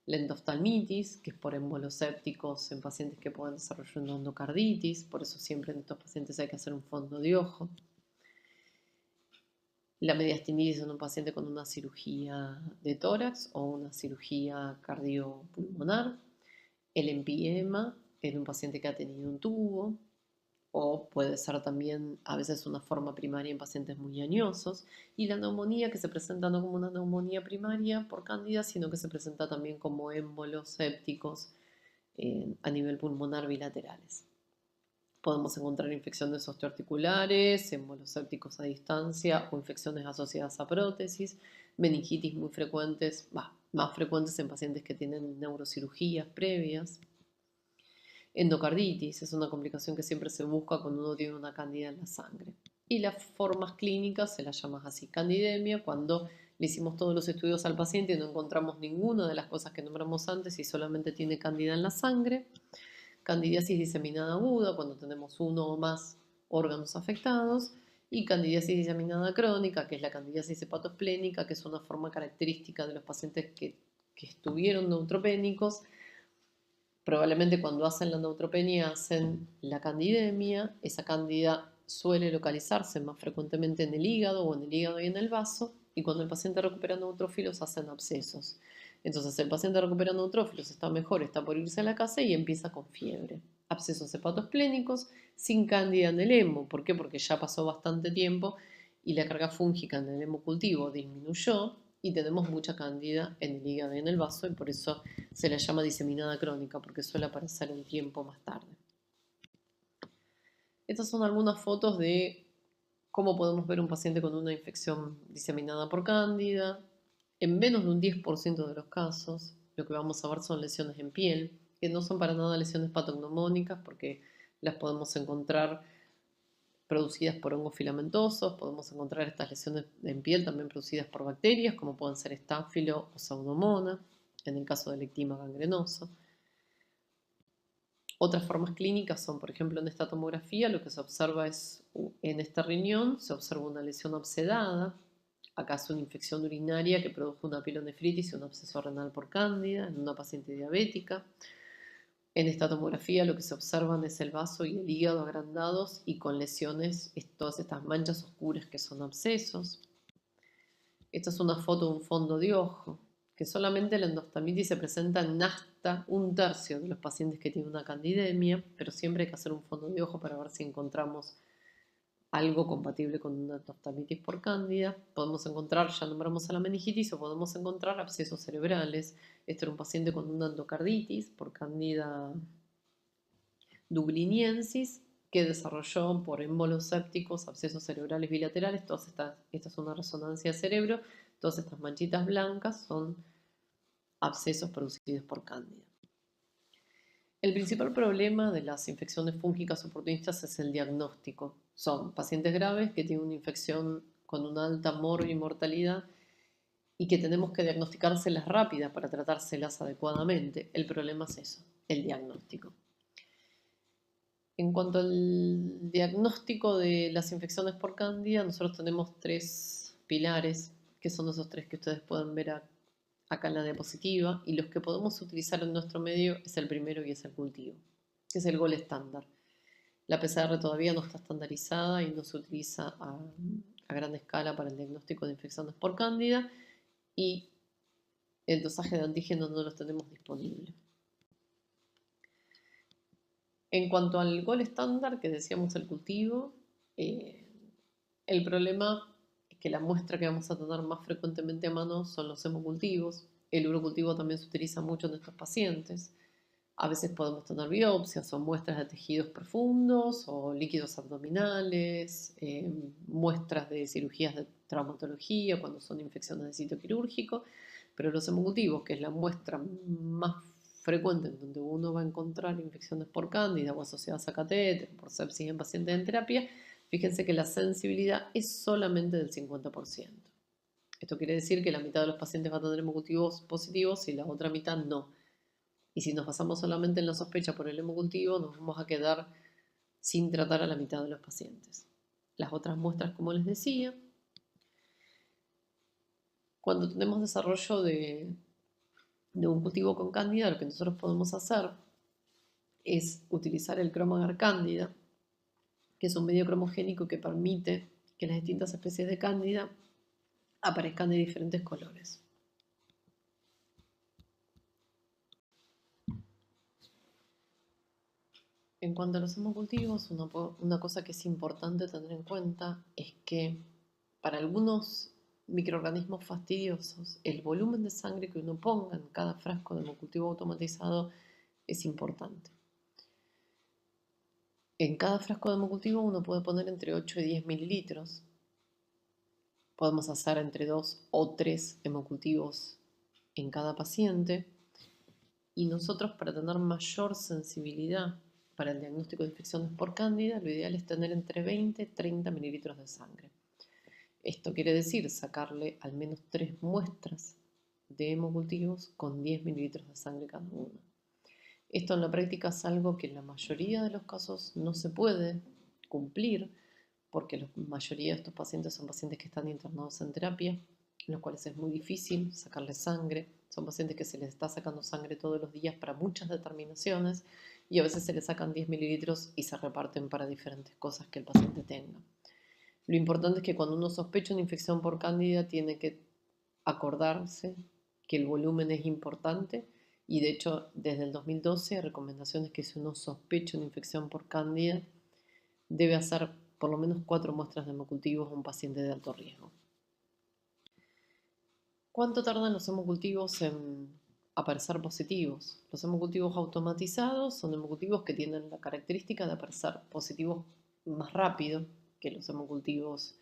La endoftalmitis, que es por émbolos sépticos en pacientes que pueden desarrollar una endocarditis, por eso siempre en estos pacientes hay que hacer un fondo de ojo. La mediastinitis en un paciente con una cirugía de tórax o una cirugía cardiopulmonar. El empiema en un paciente que ha tenido un tubo, o puede ser también a veces una forma primaria en pacientes muy añosos, y la neumonía que se presenta no como una neumonía primaria por cándida, sino que se presenta también como émbolos sépticos a nivel pulmonar bilaterales. Podemos encontrar infecciones osteoarticulares, émbolos sépticos a distancia o infecciones asociadas a prótesis, meningitis muy frecuentes, más frecuentes en pacientes que tienen neurocirugías previas. Endocarditis es una complicación que siempre se busca cuando uno tiene una cándida en la sangre. Y las formas clínicas se las llama así candidemia, cuando le hicimos todos los estudios al paciente y no encontramos ninguna de las cosas que nombramos antes y solamente tiene cándida en la sangre. Candidiasis diseminada aguda, cuando tenemos uno o más órganos afectados. Y candidiasis diseminada crónica, que es la candidiasis hepatoesplénica, que es una forma característica de los pacientes que estuvieron neutropénicos. Probablemente cuando hacen la neutropenia hacen la candidemia, esa cándida suele localizarse más frecuentemente en el hígado o en el hígado y en el vaso, y cuando el paciente recupera neutrófilos hacen abscesos. Entonces el paciente recupera neutrófilos, está mejor, está por irse a la casa y empieza con fiebre. Abscesos hepatoesplénicos sin cándida en el hemo. ¿Por qué? Porque ya pasó bastante tiempo y la carga fúngica en el hemocultivo disminuyó y tenemos mucha cándida en el hígado y en el vaso, y por eso se la llama diseminada crónica, porque suele aparecer un tiempo más tarde. Estas son algunas fotos de cómo podemos ver un paciente con una infección diseminada por cándida. En menos de un 10% de los casos, lo que vamos a ver son lesiones en piel, que no son para nada lesiones patognomónicas, porque las podemos encontrar producidas por hongos filamentosos, podemos encontrar estas lesiones en piel también producidas por bacterias, como pueden ser estáfilo o pseudomonas, en el caso del ectima gangrenoso. Otras formas clínicas son, por ejemplo, en esta tomografía lo que se observa es, en este riñón se observa una lesión obsedada, acá es una infección urinaria que produjo una pielonefritis y un absceso renal por cándida en una paciente diabética. En esta tomografía lo que se observan es el vaso y el hígado agrandados y con lesiones, todas estas manchas oscuras que son abscesos. Esta es una foto de un fondo de ojo, que solamente la endoftalmitis se presenta en hasta un tercio de los pacientes que tienen una candidemia, pero siempre hay que hacer un fondo de ojo para ver si encontramos algo compatible con una endoftalmitis por cándida. Podemos encontrar, ya nombramos a la meningitis, o podemos encontrar abscesos cerebrales. Este era un paciente con una endocarditis por cándida dubliniensis, que desarrolló por émbolos sépticos, abscesos cerebrales bilaterales. Esta es una resonancia de cerebro. Todas estas manchitas blancas son abscesos producidos por cándida. El principal problema de las infecciones fúngicas oportunistas es el diagnóstico. Son pacientes graves que tienen una infección con una alta morbi y mortalidad y que tenemos que diagnosticárselas rápidas para tratárselas adecuadamente. El problema es eso, el diagnóstico. En cuanto al diagnóstico de las infecciones por cándida, nosotros tenemos 3 pilares, que son esos 3 que ustedes pueden ver acá en la diapositiva, y los que podemos utilizar en nuestro medio es el primero y es el cultivo, que es el gol estándar. La PCR todavía no está estandarizada y no se utiliza a gran escala para el diagnóstico de infecciones por cándida, y el dosaje de antígenos no los tenemos disponible. En cuanto al gol estándar, que decíamos el cultivo, el problema es que la muestra que vamos a tener más frecuentemente a mano son los hemocultivos. El urocultivo también se utiliza mucho en estos pacientes. A veces podemos tener biopsias o muestras de tejidos profundos o líquidos abdominales, muestras de cirugías de traumatología cuando son infecciones de sitio quirúrgico, pero los hemocultivos, que es la muestra más frecuente en donde uno va a encontrar infecciones por cándida o asociadas a catéter, por sepsis en pacientes en terapia, fíjense que la sensibilidad es solamente del 50%. Esto quiere decir que la mitad de los pacientes va a tener hemocultivos positivos y la otra mitad no. Y si nos basamos solamente en la sospecha por el hemocultivo, nos vamos a quedar sin tratar a la mitad de los pacientes. Las otras muestras, como les decía, cuando tenemos desarrollo de un cultivo con cándida, lo que nosotros podemos hacer es utilizar el Cromagar cándida, que es un medio cromogénico que permite que las distintas especies de cándida aparezcan de diferentes colores. En cuanto a los hemocultivos, una cosa que es importante tener en cuenta es que para algunos microorganismos fastidiosos, el volumen de sangre que uno ponga en cada frasco de hemocultivo automatizado es importante. En cada frasco de hemocultivo uno puede poner entre 8 y 10 mililitros. Podemos hacer entre 2 o 3 hemocultivos en cada paciente. Y nosotros, para tener mayor sensibilidad para el diagnóstico de infecciones por cándida, lo ideal es tener entre 20 y 30 mililitros de sangre. Esto quiere decir sacarle al menos 3 muestras de hemocultivos con 10 mililitros de sangre cada uno. Esto en la práctica es algo que en la mayoría de los casos no se puede cumplir, porque la mayoría de estos pacientes son pacientes que están internados en terapia, en los cuales es muy difícil sacarles sangre. Son pacientes que se les está sacando sangre todos los días para muchas determinaciones y a veces se les sacan 10 mililitros y se reparten para diferentes cosas que el paciente tenga. Lo importante es que cuando uno sospecha una infección por cándida tiene que acordarse que el volumen es importante y de hecho desde el 2012 hay recomendaciones que si uno sospecha una infección por cándida debe hacer por lo menos 4 muestras de hemocultivos a un paciente de alto riesgo. ¿Cuánto tardan los hemocultivos en aparecer positivos? Los hemocultivos automatizados son hemocultivos que tienen la característica de aparecer positivos más rápido que los hemocultivos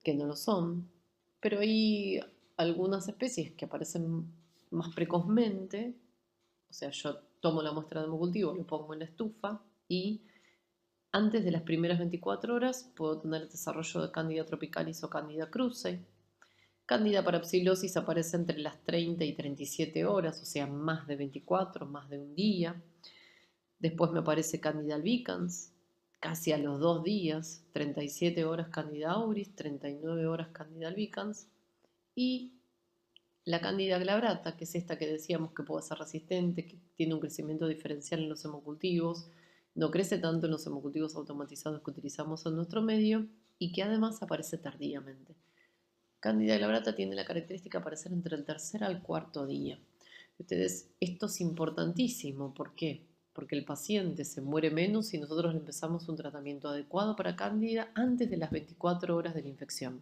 que no lo son, pero hay algunas especies que aparecen más precozmente. O sea, yo tomo la muestra de hemocultivo, lo pongo en la estufa y antes de las primeras 24 horas puedo tener el desarrollo de Candida tropicalis o Candida krusei. Candida parapsilosis aparece entre las 30 y 37 horas, o sea, más de 24, más de un día. Después me aparece Candida albicans, casi a los 2 días, 37 horas Candida auris, 39 horas Candida albicans. Y la Candida glabrata, que es esta que decíamos que puede ser resistente, que tiene un crecimiento diferencial en los hemocultivos, no crece tanto en los hemocultivos automatizados que utilizamos en nuestro medio y que además aparece tardíamente. Candida glabrata tiene la característica de aparecer entre el tercer al cuarto día. Entonces, esto es importantísimo. ¿Por qué? Porque el paciente se muere menos si nosotros le empezamos un tratamiento adecuado para cándida antes de las 24 horas de la infección.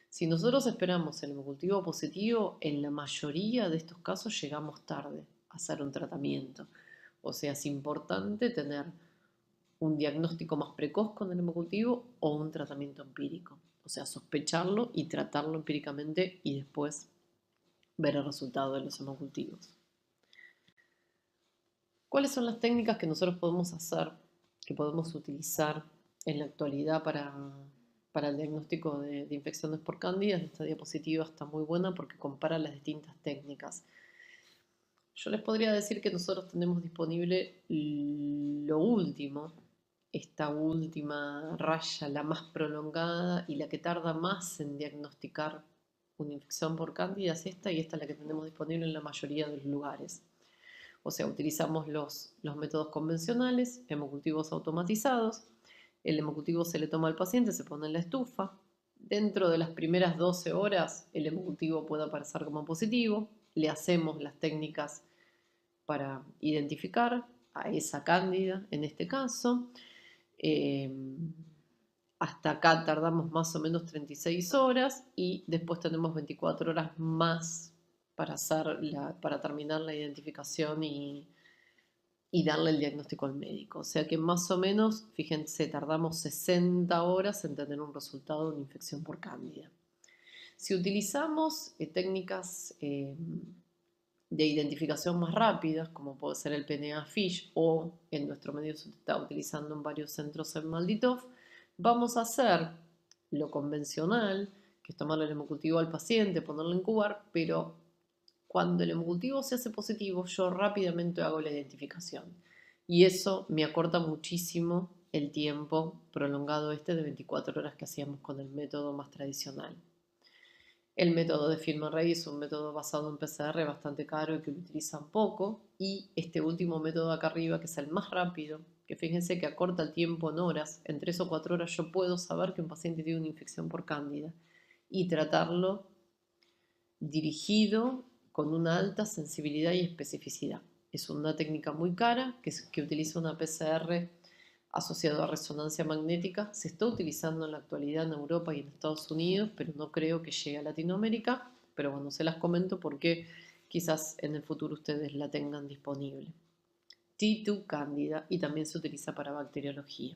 Si nosotros esperamos el hemocultivo positivo, en la mayoría de estos casos llegamos tarde a hacer un tratamiento. O sea, es importante tener un diagnóstico más precoz con el hemocultivo o un tratamiento empírico. O sea, sospecharlo y tratarlo empíricamente y después ver el resultado de los hemocultivos. ¿Cuáles son las técnicas que nosotros podemos hacer, que podemos utilizar en la actualidad para el diagnóstico de infecciones por cándida? Esta diapositiva está muy buena porque compara las distintas técnicas. Yo les podría decir que nosotros tenemos disponible lo último, esta última raya, la más prolongada y la que tarda más en diagnosticar una infección por cándida es esta, y esta es la que tenemos disponible en la mayoría de los lugares. O sea, utilizamos los métodos convencionales, hemocultivos automatizados. El hemocultivo se le toma al paciente, se pone en la estufa. Dentro de las primeras 12 horas el hemocultivo puede aparecer como positivo. Le hacemos las técnicas para identificar a esa cándida en este caso. Hasta acá tardamos más o menos 36 horas y después tenemos 24 horas más para terminar la identificación y darle el diagnóstico al médico. O sea que más o menos, fíjense, tardamos 60 horas en tener un resultado de una infección por cándida. Si utilizamos técnicas de identificación más rápidas, como puede ser el PNA-FISH, o en nuestro medio se está utilizando en varios centros en Malditov, vamos a hacer lo convencional, que es tomarle el hemocultivo al paciente, ponerlo a incubar, pero Cuando el hemocultivo se hace positivo, yo rápidamente hago la identificación. Y eso me acorta muchísimo el tiempo prolongado de 24 horas que hacíamos con el método más tradicional. El método de FilmArray es un método basado en PCR bastante caro y que lo utilizan poco. Y este último método acá arriba, que es el más rápido, que fíjense que acorta el tiempo en horas, en 3 o 4 horas yo puedo saber que un paciente tiene una infección por cándida y tratarlo dirigido con una alta sensibilidad y especificidad. Es una técnica muy cara que utiliza una PCR asociado a resonancia magnética. Se está utilizando en la actualidad en Europa y en Estados Unidos, pero no creo que llegue a Latinoamérica. Pero bueno, se las comento porque quizás en el futuro ustedes la tengan disponible. T2 Candida, y también se utiliza para bacteriología.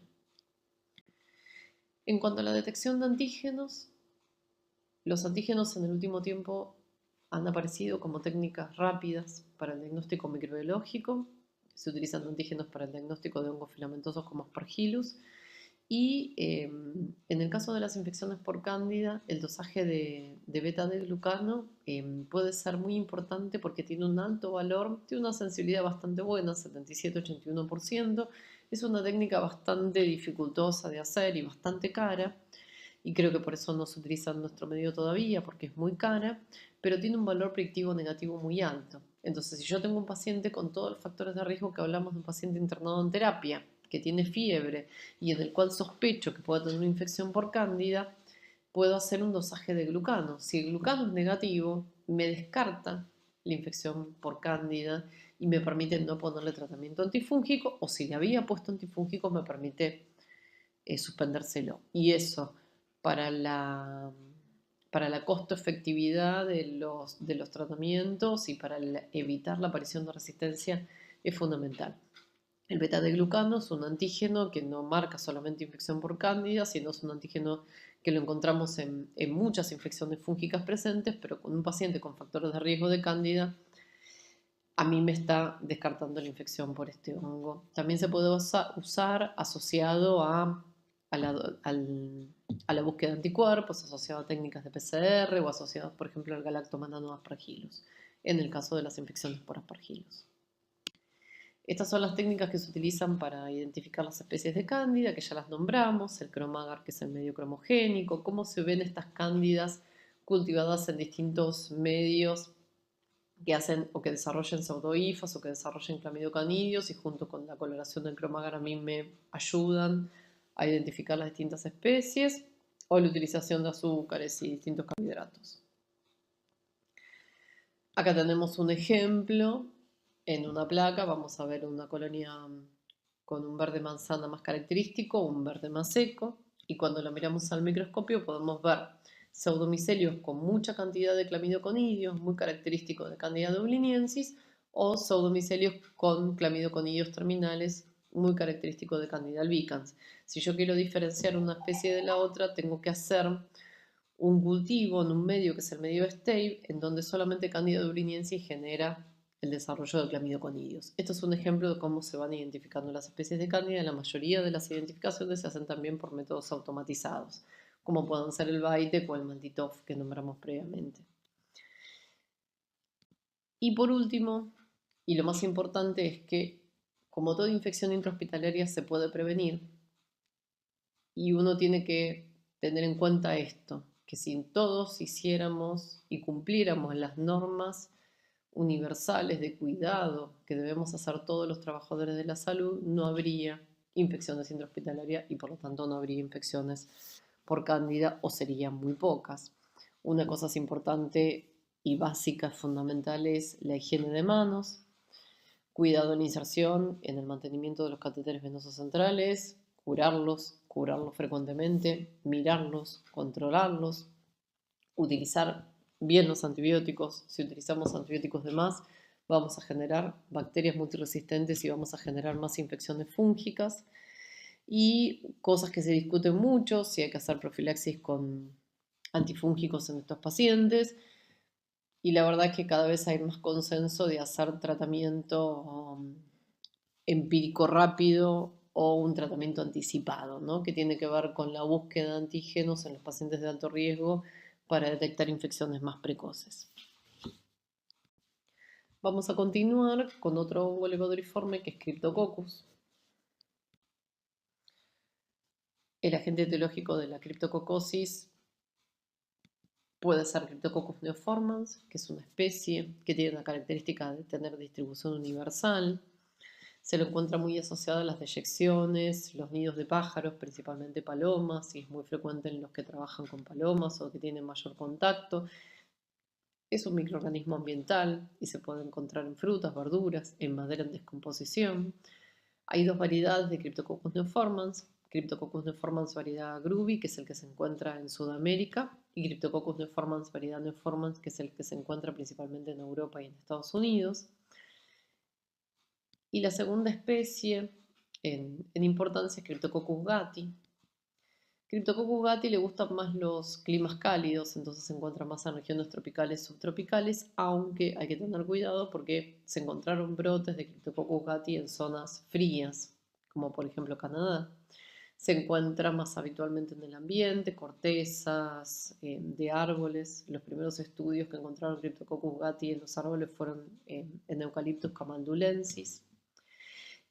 En cuanto a la detección de antígenos, los antígenos en el último tiempo han aparecido como técnicas rápidas para el diagnóstico microbiológico. Se utilizan antígenos para el diagnóstico de hongos filamentosos como Aspergillus. Y en el caso de las infecciones por cándida, el dosaje de beta-D-glucano puede ser muy importante porque tiene un alto valor, tiene una sensibilidad bastante buena, 77-81%. Es una técnica bastante dificultosa de hacer y bastante cara. Y creo que por eso no se utiliza en nuestro medio todavía, porque es muy cara, pero tiene un valor predictivo negativo muy alto. Entonces, si yo tengo un paciente con todos los factores de riesgo que hablamos de un paciente internado en terapia, que tiene fiebre y en el cual sospecho que pueda tener una infección por cándida, puedo hacer un dosaje de glucano. Si el glucano es negativo, me descarta la infección por cándida y me permite no ponerle tratamiento antifúngico, o si le había puesto antifúngico, me permite suspendérselo. Y eso para la costo-efectividad de los tratamientos y para evitar la aparición de resistencia es fundamental. El beta-D-glucano es un antígeno que no marca solamente infección por cándida, sino es un antígeno que lo encontramos en muchas infecciones fúngicas presentes, pero con un paciente con factores de riesgo de cándida, a mí me está descartando la infección por este hongo. También se puede usar asociado a la búsqueda de anticuerpos, asociado a técnicas de PCR o asociados, por ejemplo, al galactomanano aspergillus, en el caso de las infecciones por aspergillus. Estas son las técnicas que se utilizan para identificar las especies de cándida, que ya las nombramos, el cromagar, que es el medio cromogénico, cómo se ven estas cándidas cultivadas en distintos medios que hacen o que desarrollen pseudohifas o que desarrollen clamidocanidios, y junto con la coloración del cromagar a mí me ayudan a identificar las distintas especies, o la utilización de azúcares y distintos carbohidratos. Acá tenemos un ejemplo en una placa. Vamos a ver una colonia con un verde manzana más característico, un verde más seco, y cuando la miramos al microscopio podemos ver pseudomicelios con mucha cantidad de clamidoconidios, muy característico de Candida dubliniensis, o pseudomicelios con clamidoconidios terminales, muy característico de Candida albicans. Si yo quiero diferenciar una especie de la otra, tengo que hacer un cultivo en un medio que es el medio stable, en donde solamente Candida dubliniensis genera el desarrollo de clamidoconidios. Esto es un ejemplo de cómo se van identificando las especies de cándida. La mayoría de las identificaciones se hacen también por métodos automatizados, como pueden ser el BITEC o el Mantitof que nombramos previamente. Y por último, y lo más importante, es que como toda infección intrahospitalaria se puede prevenir, y uno tiene que tener en cuenta esto, que si todos hiciéramos y cumpliéramos las normas universales de cuidado que debemos hacer todos los trabajadores de la salud, no habría infecciones intrahospitalarias y por lo tanto no habría infecciones por cándida, o serían muy pocas. Una cosa es importante y básica, fundamental, es la higiene de manos, cuidado en la inserción, en el mantenimiento de los catéteres venosos centrales, curarlos frecuentemente, mirarlos, controlarlos, utilizar bien los antibióticos. Si utilizamos antibióticos de más, vamos a generar bacterias multiresistentes y vamos a generar más infecciones fúngicas. Y cosas que se discuten mucho, si hay que hacer profilaxis con antifúngicos en estos pacientes. Y la verdad es que cada vez hay más consenso de hacer tratamiento empírico rápido o un tratamiento anticipado, ¿no? Que tiene que ver con la búsqueda de antígenos en los pacientes de alto riesgo para detectar infecciones más precoces. Vamos a continuar con otro hongo levodriforme que es Cryptococcus. El agente etiológico de la criptococosis puede ser Cryptococcus neoformans, que es una especie que tiene la característica de tener distribución universal. Se lo encuentra muy asociado a las deyecciones, los nidos de pájaros, principalmente palomas, y es muy frecuente en los que trabajan con palomas o que tienen mayor contacto. Es un microorganismo ambiental y se puede encontrar en frutas, verduras, en madera en descomposición. Hay dos variedades de Cryptococcus neoformans. Cryptococcus neoformans variedad Gruby, que es el que se encuentra en Sudamérica, y Cryptococcus neoformans variedad neoformans, que es el que se encuentra principalmente en Europa y en Estados Unidos. Y la segunda especie en importancia es Cryptococcus gattii. Cryptococcus gattii le gustan más los climas cálidos, entonces se encuentra más en regiones tropicales, subtropicales, aunque hay que tener cuidado porque se encontraron brotes de Cryptococcus gattii en zonas frías, como por ejemplo Canadá. Se encuentra más habitualmente en el ambiente, cortezas de árboles. Los primeros estudios que encontraron Cryptococcus gattii en los árboles fueron en Eucalyptus camaldulensis.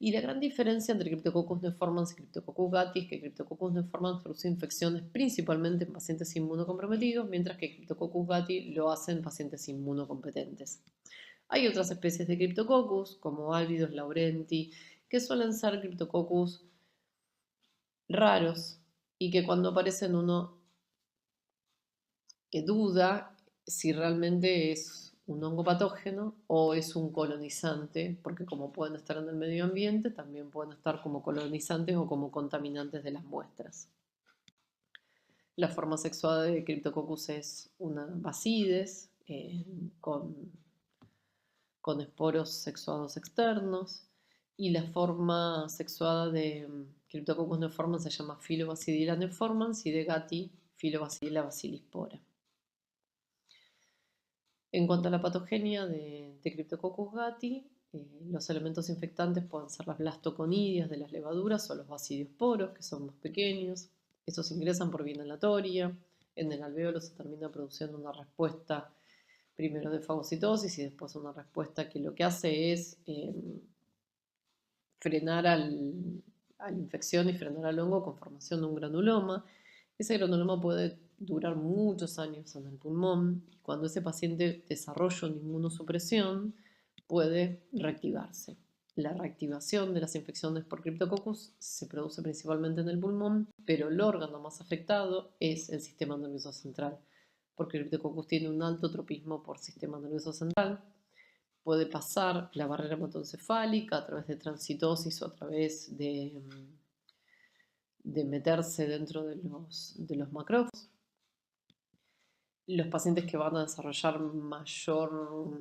Y la gran diferencia entre Cryptococcus neoformans y Cryptococcus gattii es que Cryptococcus neoformans produce infecciones principalmente en pacientes inmunocomprometidos, mientras que Cryptococcus gattii lo hace en pacientes inmunocompetentes. Hay otras especies de Cryptococcus, como Albidus laurenti, que suelen ser Cryptococcus raros y que cuando aparecen uno duda si realmente es un hongo patógeno o es un colonizante, porque como pueden estar en el medio ambiente, también pueden estar como colonizantes o como contaminantes de las muestras. La forma sexuada de Cryptococcus es una basides con, con esporos sexuados externos, y la forma sexuada de Cryptococcus neoformans se llama Phyllobacidilla neoformans y de gattii Phyllobacidilla bacillispora. En cuanto a la patogenia de Cryptococcus gattii, los elementos infectantes pueden ser las blastoconidias de las levaduras o los basidiosporos, que son más pequeños. Estos ingresan por vía inhalatoria. En el alvéolo se termina produciendo una respuesta primero de fagocitosis y después una respuesta que lo que hace es frenar a la infección y frenar al hongo con formación de un granuloma. Ese granuloma puede durar muchos años en el pulmón. Cuando ese paciente desarrolla una inmunosupresión, puede reactivarse. La reactivación de las infecciones por Cryptococcus se produce principalmente en el pulmón, pero el órgano más afectado es el sistema nervioso central, porque Cryptococcus tiene un alto tropismo por sistema nervioso central. Puede pasar la barrera hematoencefálica a través de transitosis o a través de meterse dentro de los macrófagos. Los pacientes que van a desarrollar mayor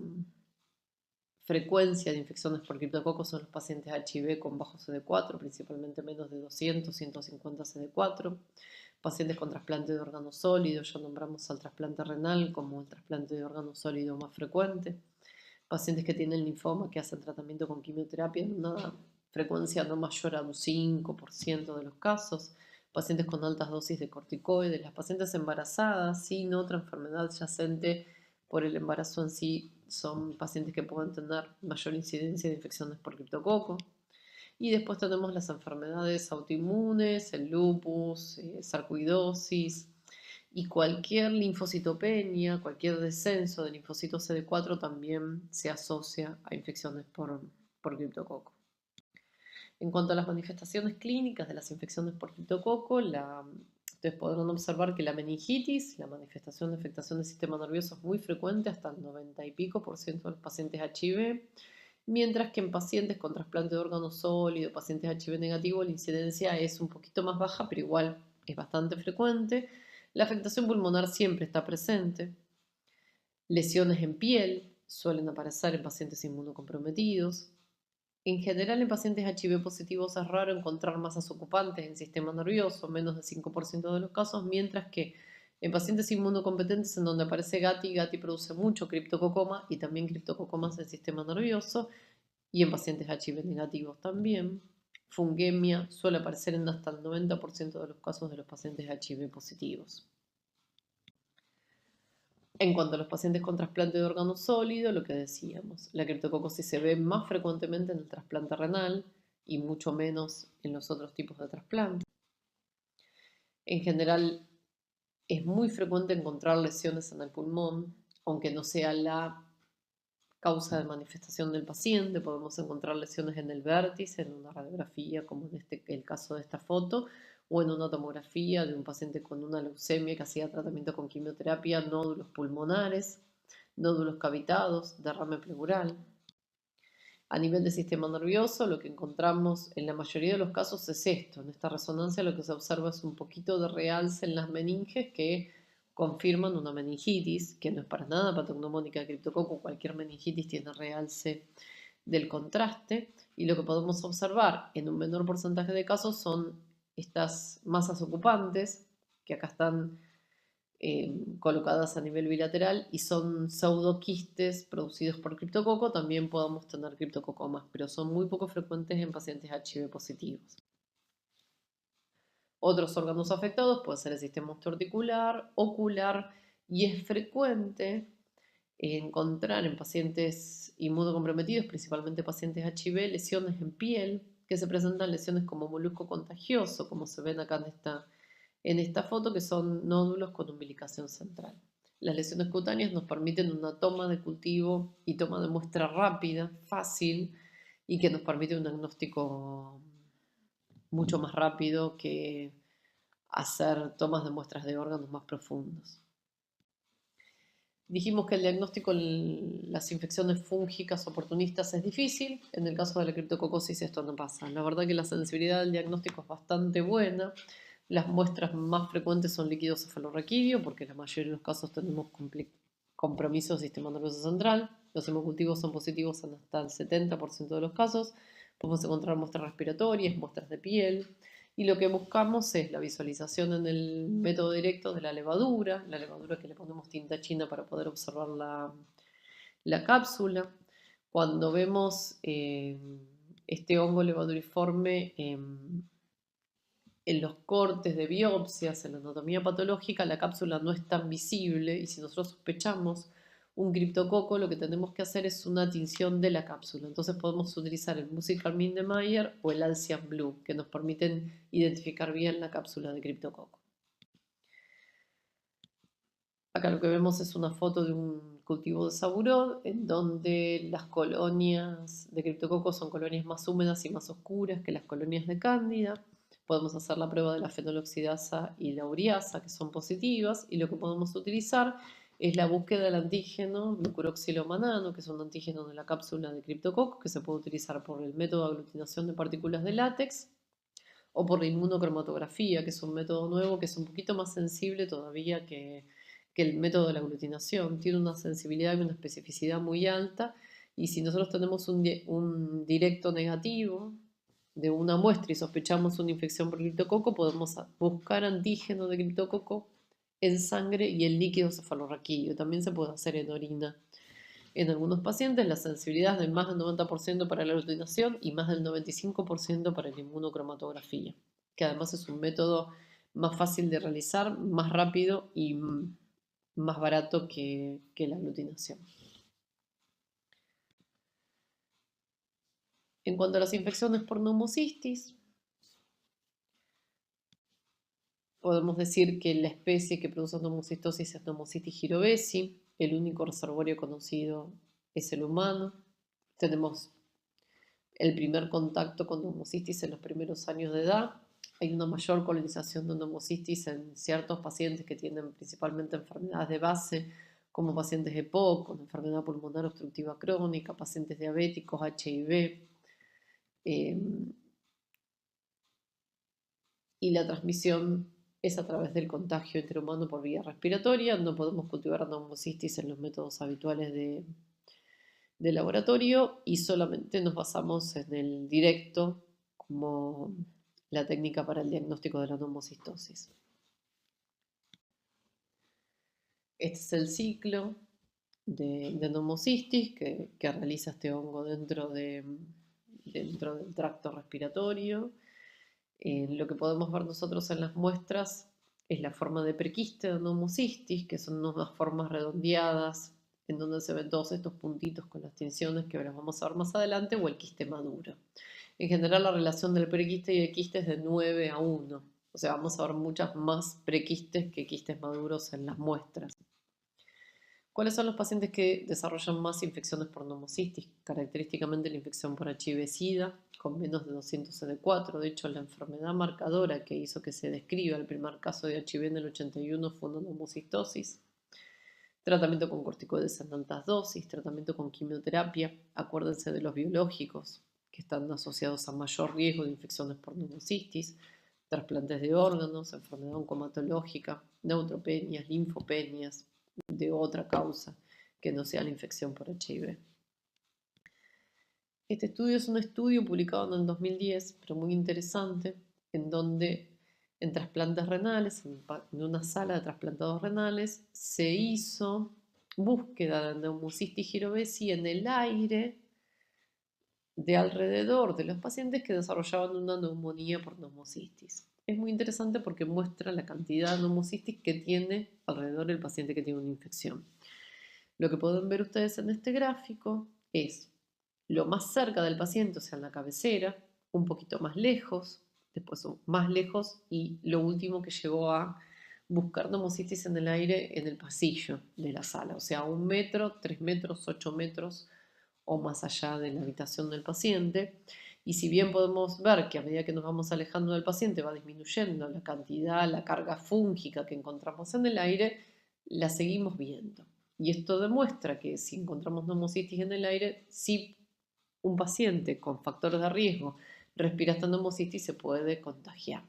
frecuencia de infecciones por criptococcus son los pacientes HIV con bajo CD4, principalmente menos de 200, 150 CD4. Pacientes con trasplante de órgano sólido, ya nombramos al trasplante renal como el trasplante de órgano sólido más frecuente. Pacientes que tienen linfoma que hacen tratamiento con quimioterapia en una frecuencia no mayor a un 5% de los casos. Pacientes con altas dosis de corticoides, las pacientes embarazadas sin otra enfermedad yacente por el embarazo en sí son pacientes que pueden tener mayor incidencia de infecciones por criptococo. Y después tenemos las enfermedades autoinmunes, el lupus, sarcoidosis, y cualquier linfocitopenia, cualquier descenso de linfocitos CD4 también se asocia a infecciones por criptococo. En cuanto a las manifestaciones clínicas de las infecciones por criptococo, ustedes podrán observar que la meningitis, la manifestación de afectación del sistema nervioso es muy frecuente, hasta el 90 y pico % de los pacientes HIV, mientras que en pacientes con trasplante de órgano sólido, pacientes HIV negativo, la incidencia es un poquito más baja, pero igual es bastante frecuente. La afectación pulmonar siempre está presente. Lesiones en piel suelen aparecer en pacientes inmunocomprometidos. En general, en pacientes HIV positivos es raro encontrar masas ocupantes en el sistema nervioso, menos del 5% de los casos, mientras que en pacientes inmunocompetentes en donde aparece Gattie produce mucho criptococoma y también criptococomas del sistema nervioso, y en pacientes HIV negativos también. Fungemia suele aparecer en hasta el 90% de los casos de los pacientes HIV positivos. En cuanto a los pacientes con trasplante de órgano sólido, lo que decíamos, la criptococosis se ve más frecuentemente en el trasplante renal y mucho menos en los otros tipos de trasplante. En general, es muy frecuente encontrar lesiones en el pulmón, aunque no sea la causa de manifestación del paciente. Podemos encontrar lesiones en el vértice, en una radiografía, como en el caso de esta foto, o en una tomografía de un paciente con una leucemia que hacía tratamiento con quimioterapia, nódulos pulmonares, nódulos cavitados, derrame pleural. A nivel del sistema nervioso, lo que encontramos en la mayoría de los casos es esto. En esta resonancia lo que se observa es un poquito de realce en las meninges que confirman una meningitis, que no es para nada patognomónica de criptococo. Cualquier meningitis tiene realce del contraste. Y lo que podemos observar en un menor porcentaje de casos son estas masas ocupantes, que acá están colocadas a nivel bilateral y son pseudoquistes producidos por criptococo. También podemos tener criptococomas, pero son muy poco frecuentes en pacientes HIV positivos. Otros órganos afectados pueden ser el sistema osteoarticular, ocular, y es frecuente encontrar en pacientes inmunocomprometidos, principalmente pacientes HIV, lesiones en piel, que se presentan lesiones como molusco contagioso, como se ven acá en esta foto, que son nódulos con umbilicación central. Las lesiones cutáneas nos permiten una toma de cultivo y toma de muestra rápida, fácil, y que nos permite un diagnóstico mucho más rápido que hacer tomas de muestras de órganos más profundos. Dijimos que el diagnóstico en las infecciones fúngicas oportunistas es difícil. En el caso de la criptococosis esto no pasa. La verdad que la sensibilidad del diagnóstico es bastante buena. Las muestras más frecuentes son líquido cefalorraquídeo, porque en la mayoría de los casos tenemos compromiso del sistema nervioso central. Los hemocultivos son positivos en hasta el 70% de los casos. Podemos encontrar muestras respiratorias, muestras de piel. Y lo que buscamos es la visualización en el método directo de la levadura que le ponemos tinta china para poder observar la cápsula. Cuando vemos este hongo levaduriforme en los cortes de biopsias, en la anatomía patológica, la cápsula no es tan visible, y si nosotros sospechamos un criptococo, lo que tenemos que hacer es una tinción de la cápsula. Entonces podemos utilizar el Musil-Carmine de Mayer o el Alcian Blue, que nos permiten identificar bien la cápsula de criptococo. Acá lo que vemos es una foto de un cultivo de Saburod, en donde las colonias de criptococo son colonias más húmedas y más oscuras que las colonias de cándida. Podemos hacer la prueba de la fenoloxidasa y la uriasa, que son positivas, y lo que podemos utilizar es la búsqueda del antígeno glucuroxilomanano, que es un antígeno de la cápsula de criptococo, que se puede utilizar por el método de aglutinación de partículas de látex o por la inmunocromatografía, que es un método nuevo que es un poquito más sensible todavía que el método de la aglutinación. Tiene una sensibilidad y una especificidad muy alta, y si nosotros tenemos un directo negativo de una muestra y sospechamos una infección por criptococo, podemos buscar antígeno de criptococo en sangre y en líquido cefalorraquídeo. También se puede hacer en orina. En algunos pacientes la sensibilidad es de más del 90% para la aglutinación y más del 95% para la inmunocromatografía, que además es un método más fácil de realizar, más rápido y más barato que la aglutinación. En cuanto a las infecciones por neumocistis, podemos decir que la especie que produce neumocistosis es Pneumocystis jirovesi. El único reservorio conocido es el humano. Tenemos el primer contacto con neumocistis en los primeros años de edad. Hay una mayor colonización de neumocistis en ciertos pacientes que tienen principalmente enfermedades de base, como pacientes EPOC, con enfermedad pulmonar obstructiva crónica, pacientes diabéticos, HIV. Y la transmisión es a través del contagio interhumano por vía respiratoria. No podemos cultivar neumocistis en los métodos habituales de laboratorio, y solamente nos basamos en el directo como la técnica para el diagnóstico de la neumocistosis. Este es el ciclo de neumocistis que realiza este hongo dentro del tracto respiratorio. Lo que podemos ver nosotros en las muestras es la forma de prequiste de neumocistis, que son unas formas redondeadas en donde se ven todos estos puntitos con las tinciones que ahora vamos a ver más adelante, o el quiste maduro. En general la relación del prequiste y el quiste es de 9 a 1, o sea, vamos a ver muchas más prequistes que quistes maduros en las muestras. ¿Cuáles son los pacientes que desarrollan más infecciones por pneumocystis? Característicamente la infección por HIV-Sida, con menos de 200 CD4. De hecho, la enfermedad marcadora que hizo que se describa el primer caso de HIV en el 81 fue una pneumocistosis. Tratamiento con corticoides en altas dosis, tratamiento con quimioterapia. Acuérdense de los biológicos, que están asociados a mayor riesgo de infecciones por pneumocystis. Trasplantes de órganos, enfermedad oncomatológica, neutropenias, linfopenias, de otra causa que no sea la infección por HIV. Este estudio es un estudio publicado en el 2010, pero muy interesante, en donde en trasplantes renales, en una sala de trasplantados renales, se hizo búsqueda de Pneumocystis jirovecii en el aire de alrededor de los pacientes que desarrollaban una neumonía por pneumocystis. Es muy interesante porque muestra la cantidad de pneumocystis que tiene alrededor del paciente que tiene una infección. Lo que pueden ver ustedes en este gráfico es lo más cerca del paciente, o sea, en la cabecera, un poquito más lejos, después más lejos y lo último que llegó a buscar pneumocystis en el aire en el pasillo de la sala, o sea, 1 metro, 3 metros, 8 metros o más allá de la habitación del paciente. Y si bien podemos ver que a medida que nos vamos alejando del paciente va disminuyendo la cantidad, la carga fúngica que encontramos en el aire, la seguimos viendo. Y esto demuestra que si encontramos pneumocystis en el aire, si un paciente con factores de riesgo respira esta pneumocystis se puede contagiar.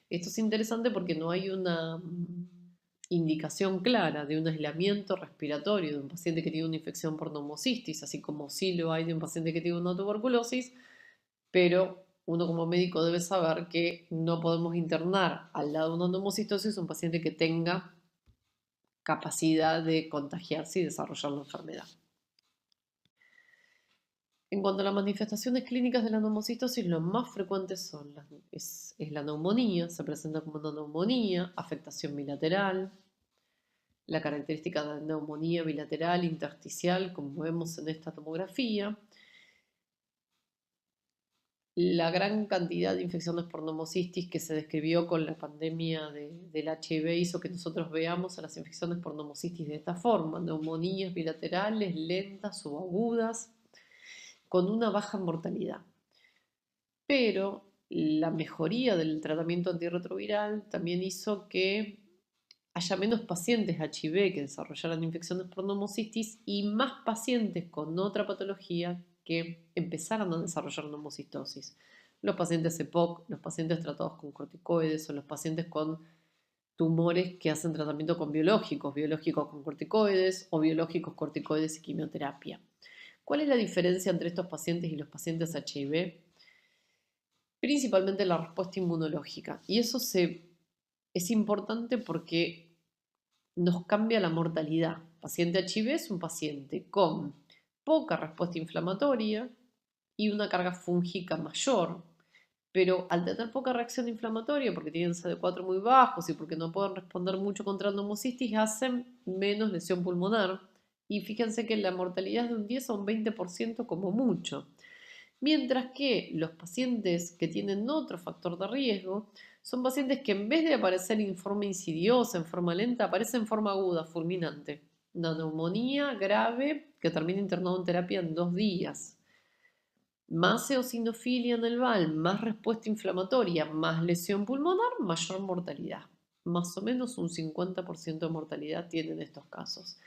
Esto es interesante porque no hay una indicación clara de un aislamiento respiratorio de un paciente que tiene una infección por pneumocystis, así como sí lo hay de un paciente que tiene una tuberculosis, pero uno como médico debe saber que no podemos internar al lado de una pneumocistosis un paciente que tenga capacidad de contagiarse y desarrollar la enfermedad. En cuanto a las manifestaciones clínicas de la pneumocistosis, lo más frecuentes es la neumonía, se presenta como una neumonía, afectación bilateral, la característica de neumonía bilateral intersticial, como vemos en esta tomografía. La gran cantidad de infecciones por pneumocystis que se describió con la pandemia del HIV hizo que nosotros veamos a las infecciones por pneumocystis de esta forma: neumonías bilaterales, lentas o agudas, con una baja mortalidad. Pero la mejoría del tratamiento antirretroviral también hizo que haya menos pacientes HIV que desarrollaran infecciones por pneumocystis y más pacientes con otra patología que empezaran a desarrollar pneumocistosis. Los pacientes EPOC, los pacientes tratados con corticoides o los pacientes con tumores que hacen tratamiento con biológicos con corticoides o biológicos, corticoides y quimioterapia. ¿Cuál es la diferencia entre estos pacientes y los pacientes HIV? Principalmente la respuesta inmunológica. Y eso es importante porque nos cambia la mortalidad. Paciente HIV es un paciente con poca respuesta inflamatoria y una carga fúngica mayor, pero al tener poca reacción inflamatoria, porque tienen CD4 muy bajos y porque no pueden responder mucho contra la pneumocystis, hacen menos lesión pulmonar. Y fíjense que la mortalidad es de un 10 a un 20% como mucho. Mientras que los pacientes que tienen otro factor de riesgo son pacientes que en vez de aparecer en forma insidiosa, en forma lenta, aparecen en forma aguda, fulminante. Una neumonía grave que termina internado en terapia en 2 días. Más eosinofilia en el VAL, más respuesta inflamatoria, más lesión pulmonar, mayor mortalidad. Más o menos un 50% de mortalidad tienen estos casos.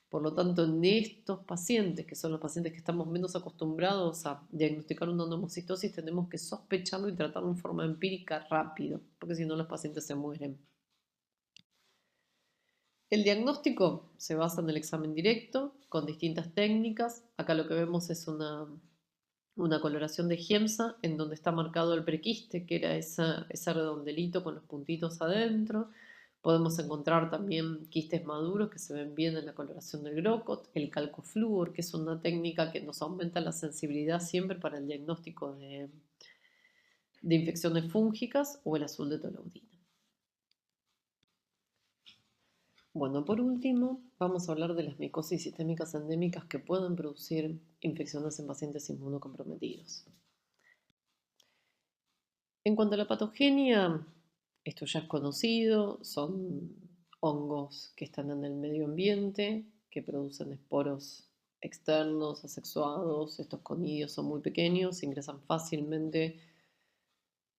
Por lo tanto, en estos pacientes, que son los pacientes que estamos menos acostumbrados a diagnosticar una pneumocistosis, tenemos que sospecharlo y tratarlo en forma empírica rápido, porque si no los pacientes se mueren. El diagnóstico se basa en el examen directo, con distintas técnicas. Acá lo que vemos es una coloración de Giemsa, en donde está marcado el prequiste, que era ese redondelito con los puntitos adentro. Podemos encontrar también quistes maduros que se ven bien en la coloración del Grocot, el calcoflúor, que es una técnica que nos aumenta la sensibilidad siempre para el diagnóstico de infecciones fúngicas, o el azul de tolaudina. Bueno, por último, vamos a hablar de las micosis sistémicas endémicas que pueden producir infecciones en pacientes inmunocomprometidos. En cuanto a la patogenia, esto ya es conocido, son hongos que están en el medio ambiente, que producen esporos externos, asexuados. Estos conidios son muy pequeños, ingresan fácilmente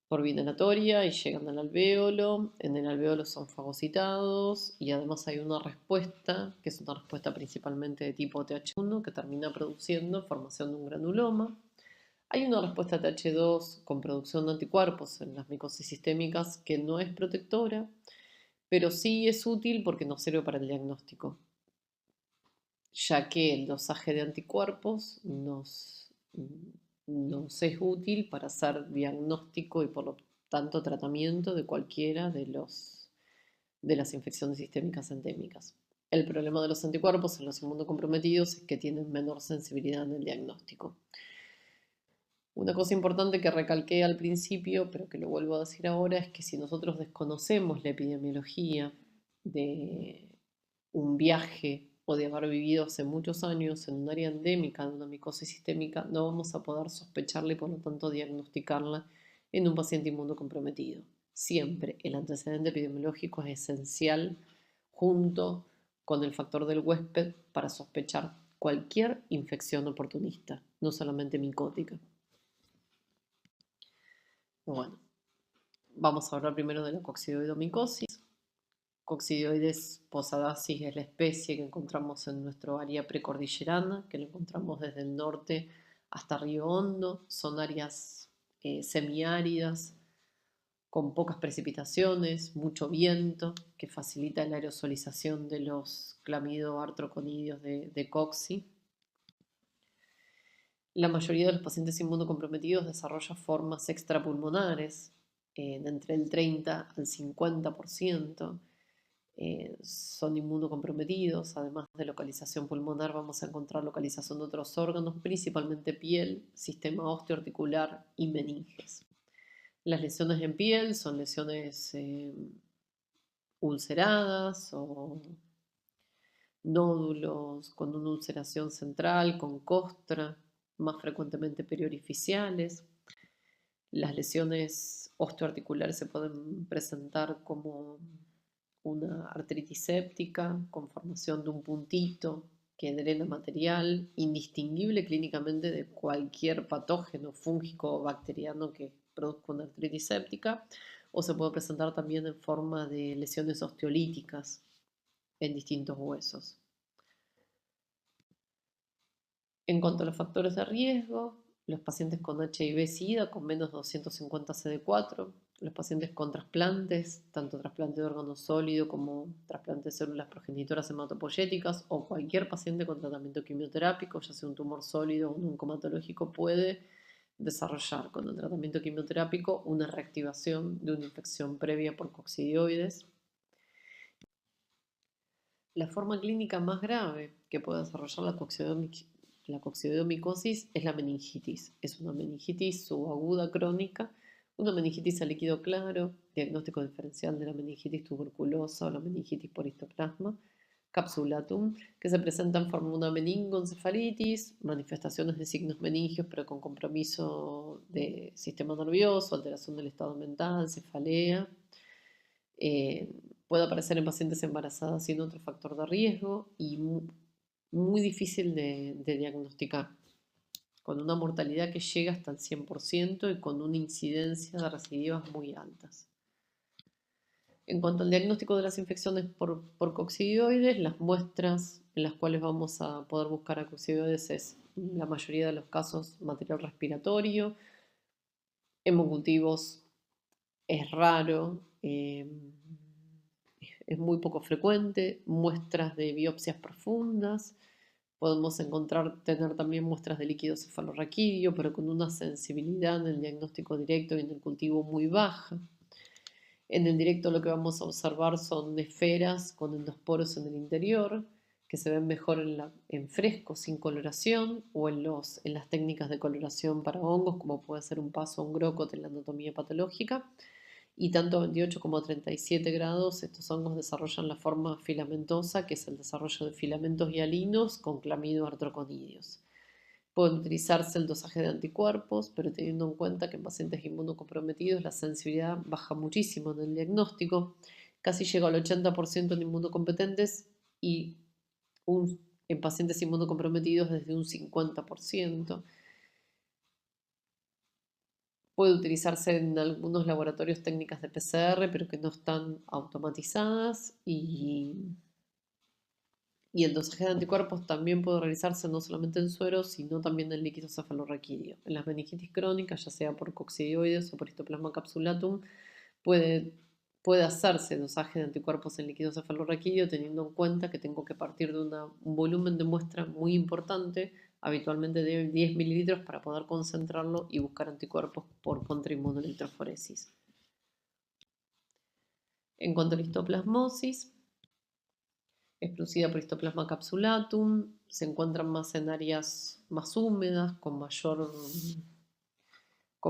por vía inhalatoria y llegan al alvéolo. En el alvéolo son fagocitados y además hay una respuesta, que es una respuesta principalmente de tipo TH1, que termina produciendo formación de un granuloma. Hay una respuesta TH2 con producción de anticuerpos en las micosis sistémicas que no es protectora, pero sí es útil porque nos sirve para el diagnóstico, ya que el dosaje de anticuerpos nos es útil para hacer diagnóstico y por lo tanto tratamiento de cualquiera de las infecciones sistémicas endémicas. El problema de los anticuerpos en los inmunocomprometidos es que tienen menor sensibilidad en el diagnóstico. Una cosa importante que recalqué al principio, pero que lo vuelvo a decir ahora, es que si nosotros desconocemos la epidemiología de un viaje o de haber vivido hace muchos años en un área endémica de una micosis sistémica, no vamos a poder sospecharla y por lo tanto diagnosticarla en un paciente inmunocomprometido. Siempre el antecedente epidemiológico es esencial junto con el factor del huésped para sospechar cualquier infección oportunista, no solamente micótica. Bueno, vamos a hablar primero de la coccidioidomicosis. Coccidioides posadacis es la especie que encontramos en nuestro área precordillerana, que lo encontramos desde el norte hasta Río Hondo. Son áreas semiáridas, con pocas precipitaciones, mucho viento, que facilita la aerosolización de los clamidoartroconidios de cocci. La mayoría de los pacientes inmunocomprometidos desarrolla formas extrapulmonares, de entre el 30 al 50%. Son inmunocomprometidos. Además de localización pulmonar, vamos a encontrar localización de otros órganos, principalmente piel, sistema osteoarticular y meninges. Las lesiones en piel son lesiones ulceradas o nódulos con una ulceración central, con costra, más frecuentemente periorificiales. Las lesiones osteoarticulares se pueden presentar como una artritis séptica con formación de un puntito que drena material, indistinguible clínicamente de cualquier patógeno fúngico o bacteriano que produzca una artritis séptica, o se puede presentar también en forma de lesiones osteolíticas en distintos huesos. En cuanto a los factores de riesgo, los pacientes con HIV-Sida con menos 250 CD4, los pacientes con trasplantes, tanto trasplante de órgano sólido como trasplante de células progenitoras hematopoyéticas, o cualquier paciente con tratamiento quimioterápico, ya sea un tumor sólido o un oncomatológico, puede desarrollar con el tratamiento quimioterápico una reactivación de una infección previa por coccidioides. La forma clínica más grave que puede desarrollar la coccidiomicosis es la meningitis. Es una meningitis subaguda crónica, una meningitis a líquido claro, diagnóstico diferencial de la meningitis tuberculosa o la meningitis por histoplasma capsulatum, que se presenta en forma de una meningoencefalitis, manifestaciones de signos meningios pero con compromiso de sistema nervioso, alteración del estado mental, cefalea. Puede aparecer en pacientes embarazadas sin otro factor de riesgo y muy difícil de diagnosticar, con una mortalidad que llega hasta el 100% y con una incidencia de recidivas muy altas. En cuanto al diagnóstico de las infecciones por coccidioides, las muestras en las cuales vamos a poder buscar a coccidioides es, en la mayoría de los casos, material respiratorio, hemocultivos es raro, es muy poco frecuente, muestras de biopsias profundas, podemos tener también muestras de líquido cefalorraquídeo, pero con una sensibilidad en el diagnóstico directo y en el cultivo muy baja. En el directo lo que vamos a observar son esferas con endosporos en el interior, que se ven mejor en fresco, sin coloración, o en las técnicas de coloración para hongos, como puede ser un paso o un GROCOT en la anatomía patológica. y tanto a 28 como a 37 grados estos hongos desarrollan la forma filamentosa, que es el desarrollo de filamentos hialinos con clamido artroconidios. Puede utilizarse el dosaje de anticuerpos, pero teniendo en cuenta que en pacientes inmunocomprometidos la sensibilidad baja muchísimo en el diagnóstico, casi llega al 80% en inmunocompetentes y en pacientes inmunocomprometidos desde un 50%. Puede utilizarse en algunos laboratorios técnicas de PCR, pero que no están automatizadas y el dosaje de anticuerpos también puede realizarse no solamente en suero, sino también en líquido cefalorraquídeo. En las meningitis crónicas, ya sea por coccidioides o por histoplasma capsulatum, puede, puede hacerse dosaje de anticuerpos en líquido cefalorraquídeo teniendo en cuenta que tengo que partir de un volumen de muestra muy importante, habitualmente de 10 mililitros, para poder concentrarlo y buscar anticuerpos por contrainmunoelectroforesis. En cuanto a la histoplasmosis, es producida por histoplasma capsulatum, se encuentran más en áreas más húmedas, con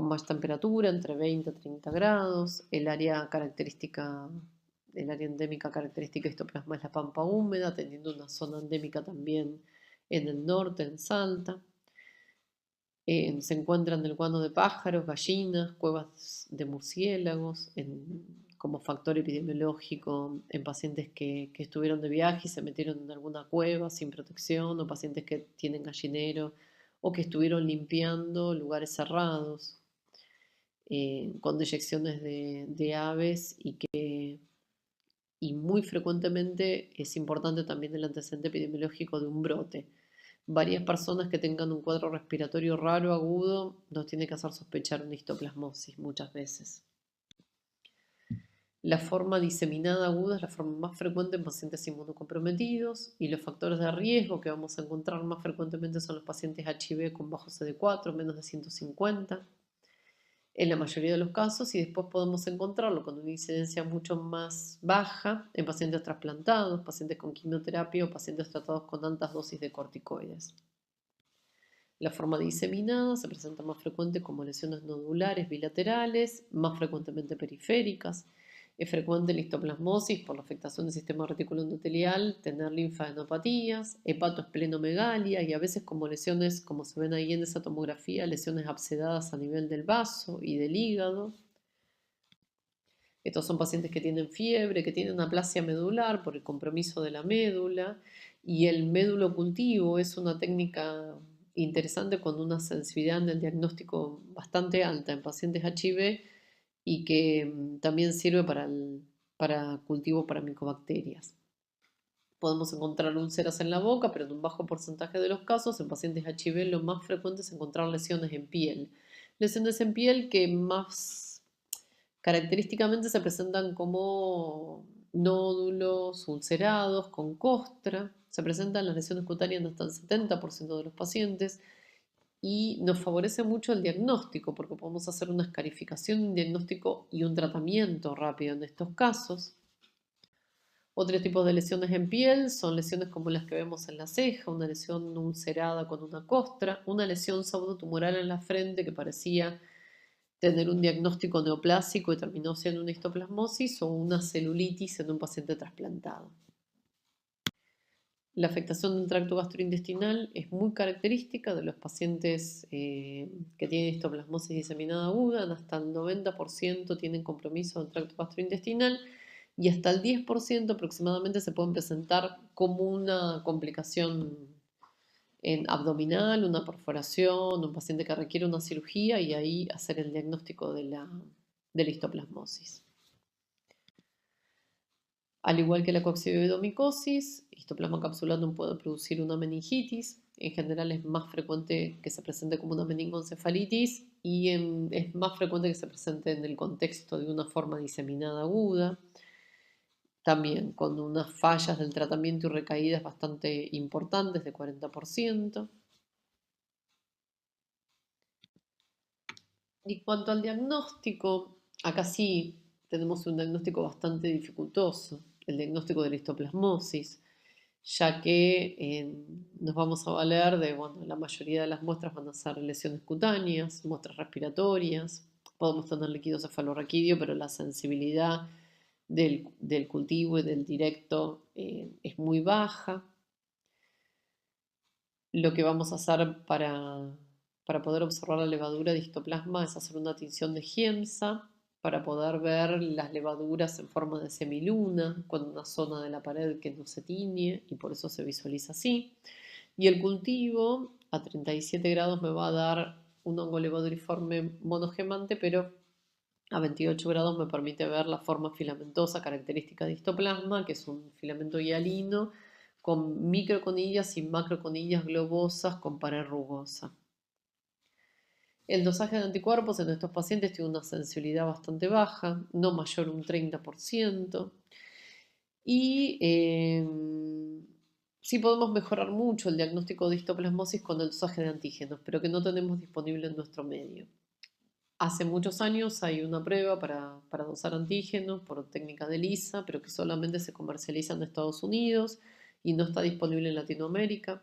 más temperatura, entre 20 y 30 grados. El área endémica característica de histoplasma es la pampa húmeda, teniendo una zona endémica también en el norte, en Salta. Se encuentran en el guano de pájaros, gallinas, cuevas de murciélagos, como factor epidemiológico en pacientes que estuvieron de viaje y se metieron en alguna cueva sin protección, o pacientes que tienen gallinero, o que estuvieron limpiando lugares cerrados con deyecciones de aves y muy frecuentemente es importante también el antecedente epidemiológico de un brote. Varias personas que tengan un cuadro respiratorio raro agudo nos tiene que hacer sospechar una histoplasmosis muchas veces. La forma diseminada aguda es la forma más frecuente en pacientes inmunocomprometidos y los factores de riesgo que vamos a encontrar más frecuentemente son los pacientes HIV con bajo CD4, menos de 150, en la mayoría de los casos, y después podemos encontrarlo con una incidencia mucho más baja en pacientes trasplantados, pacientes con quimioterapia o pacientes tratados con altas dosis de corticoides. La forma diseminada se presenta más frecuente como lesiones nodulares bilaterales, más frecuentemente periféricas. Es frecuente la histoplasmosis por la afectación del sistema reticular endotelial, tener linfadenopatías, hepatoesplenomegalia y a veces como lesiones, como se ven ahí en esa tomografía, lesiones abscedadas a nivel del vaso y del hígado. Estos son pacientes que tienen fiebre, que tienen aplasia medular por el compromiso de la médula, y el médulo cultivo es una técnica interesante con una sensibilidad en el diagnóstico bastante alta en pacientes HIV y que también sirve para cultivo para micobacterias. Podemos encontrar úlceras en la boca, pero en un bajo porcentaje de los casos, en pacientes HIV lo más frecuente es encontrar lesiones en piel. Lesiones en piel que más característicamente se presentan como nódulos ulcerados con costra. Se presentan las lesiones cutáneas hasta el 70% de los pacientes y nos favorece mucho el diagnóstico porque podemos hacer una escarificación, un diagnóstico y un tratamiento rápido en estos casos. Otro tipo de lesiones en piel son lesiones como las que vemos en la ceja, una lesión ulcerada con una costra, una lesión pseudotumoral en la frente que parecía tener un diagnóstico neoplásico y terminó siendo una histoplasmosis o una celulitis en un paciente trasplantado. La afectación del tracto gastrointestinal es muy característica de los pacientes que tienen histoplasmosis diseminada aguda. Hasta el 90% tienen compromiso del tracto gastrointestinal y hasta el 10% aproximadamente se pueden presentar como una complicación abdominal, una perforación, un paciente que requiere una cirugía y ahí hacer el diagnóstico de la histoplasmosis. Al igual que la coccidioidomicosis, histoplasma capsulatum puede producir una meningitis. En general es más frecuente que se presente como una meningoencefalitis y es más frecuente que se presente en el contexto de una forma diseminada aguda. También con unas fallas del tratamiento y recaídas bastante importantes de 40%. Y cuanto al diagnóstico, acá sí tenemos un diagnóstico bastante dificultoso, el diagnóstico de la histoplasmosis, ya que nos vamos a valer de, la mayoría de las muestras van a ser lesiones cutáneas, muestras respiratorias, podemos tener líquido cefalorraquídeo, pero la sensibilidad del cultivo y del directo es muy baja. Lo que vamos a hacer para poder observar la levadura de histoplasma es hacer una tinción de Giemsa para poder ver las levaduras en forma de semiluna, con una zona de la pared que no se tiñe y por eso se visualiza así. Y el cultivo a 37 grados me va a dar un hongo levaduriforme monogemante, pero a 28 grados me permite ver la forma filamentosa característica de histoplasma, que es un filamento hialino con microconillas y macroconillas globosas con pared rugosa. El dosaje de anticuerpos en estos pacientes tiene una sensibilidad bastante baja, no mayor a un 30%. Y sí podemos mejorar mucho el diagnóstico de histoplasmosis con el dosaje de antígenos, pero que no tenemos disponible en nuestro medio. Hace muchos años hay una prueba para dosar antígenos por técnica de ELISA, pero que solamente se comercializa en Estados Unidos y no está disponible en Latinoamérica.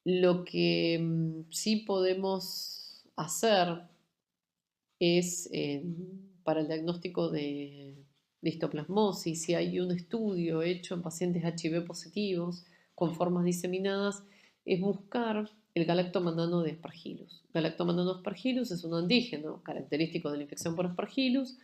Lo que sí podemos hacer es para el diagnóstico de histoplasmosis, si hay un estudio hecho en pacientes HIV positivos con formas diseminadas, es buscar el Galactomanano de Aspergillus. Galactomanano aspergillus es un antígeno característico de la infección por Aspergillus,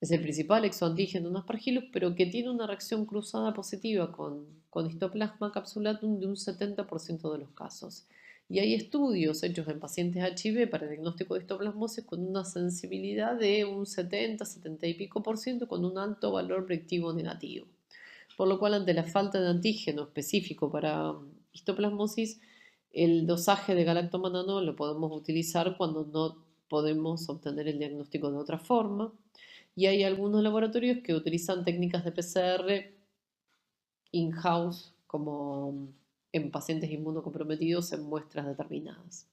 es el principal exoantígeno en Aspergillus, pero que tiene una reacción cruzada positiva con histoplasma capsulatum de un 70% de los casos. Y hay estudios hechos en pacientes HIV para el diagnóstico de histoplasmosis con una sensibilidad de un 70, 70 y pico por ciento con un alto valor predictivo negativo. Por lo cual, ante la falta de antígeno específico para histoplasmosis, el dosaje de galactomanano lo podemos utilizar cuando no podemos obtener el diagnóstico de otra forma. Y hay algunos laboratorios que utilizan técnicas de PCR in-house como en pacientes inmunocomprometidos en muestras determinadas.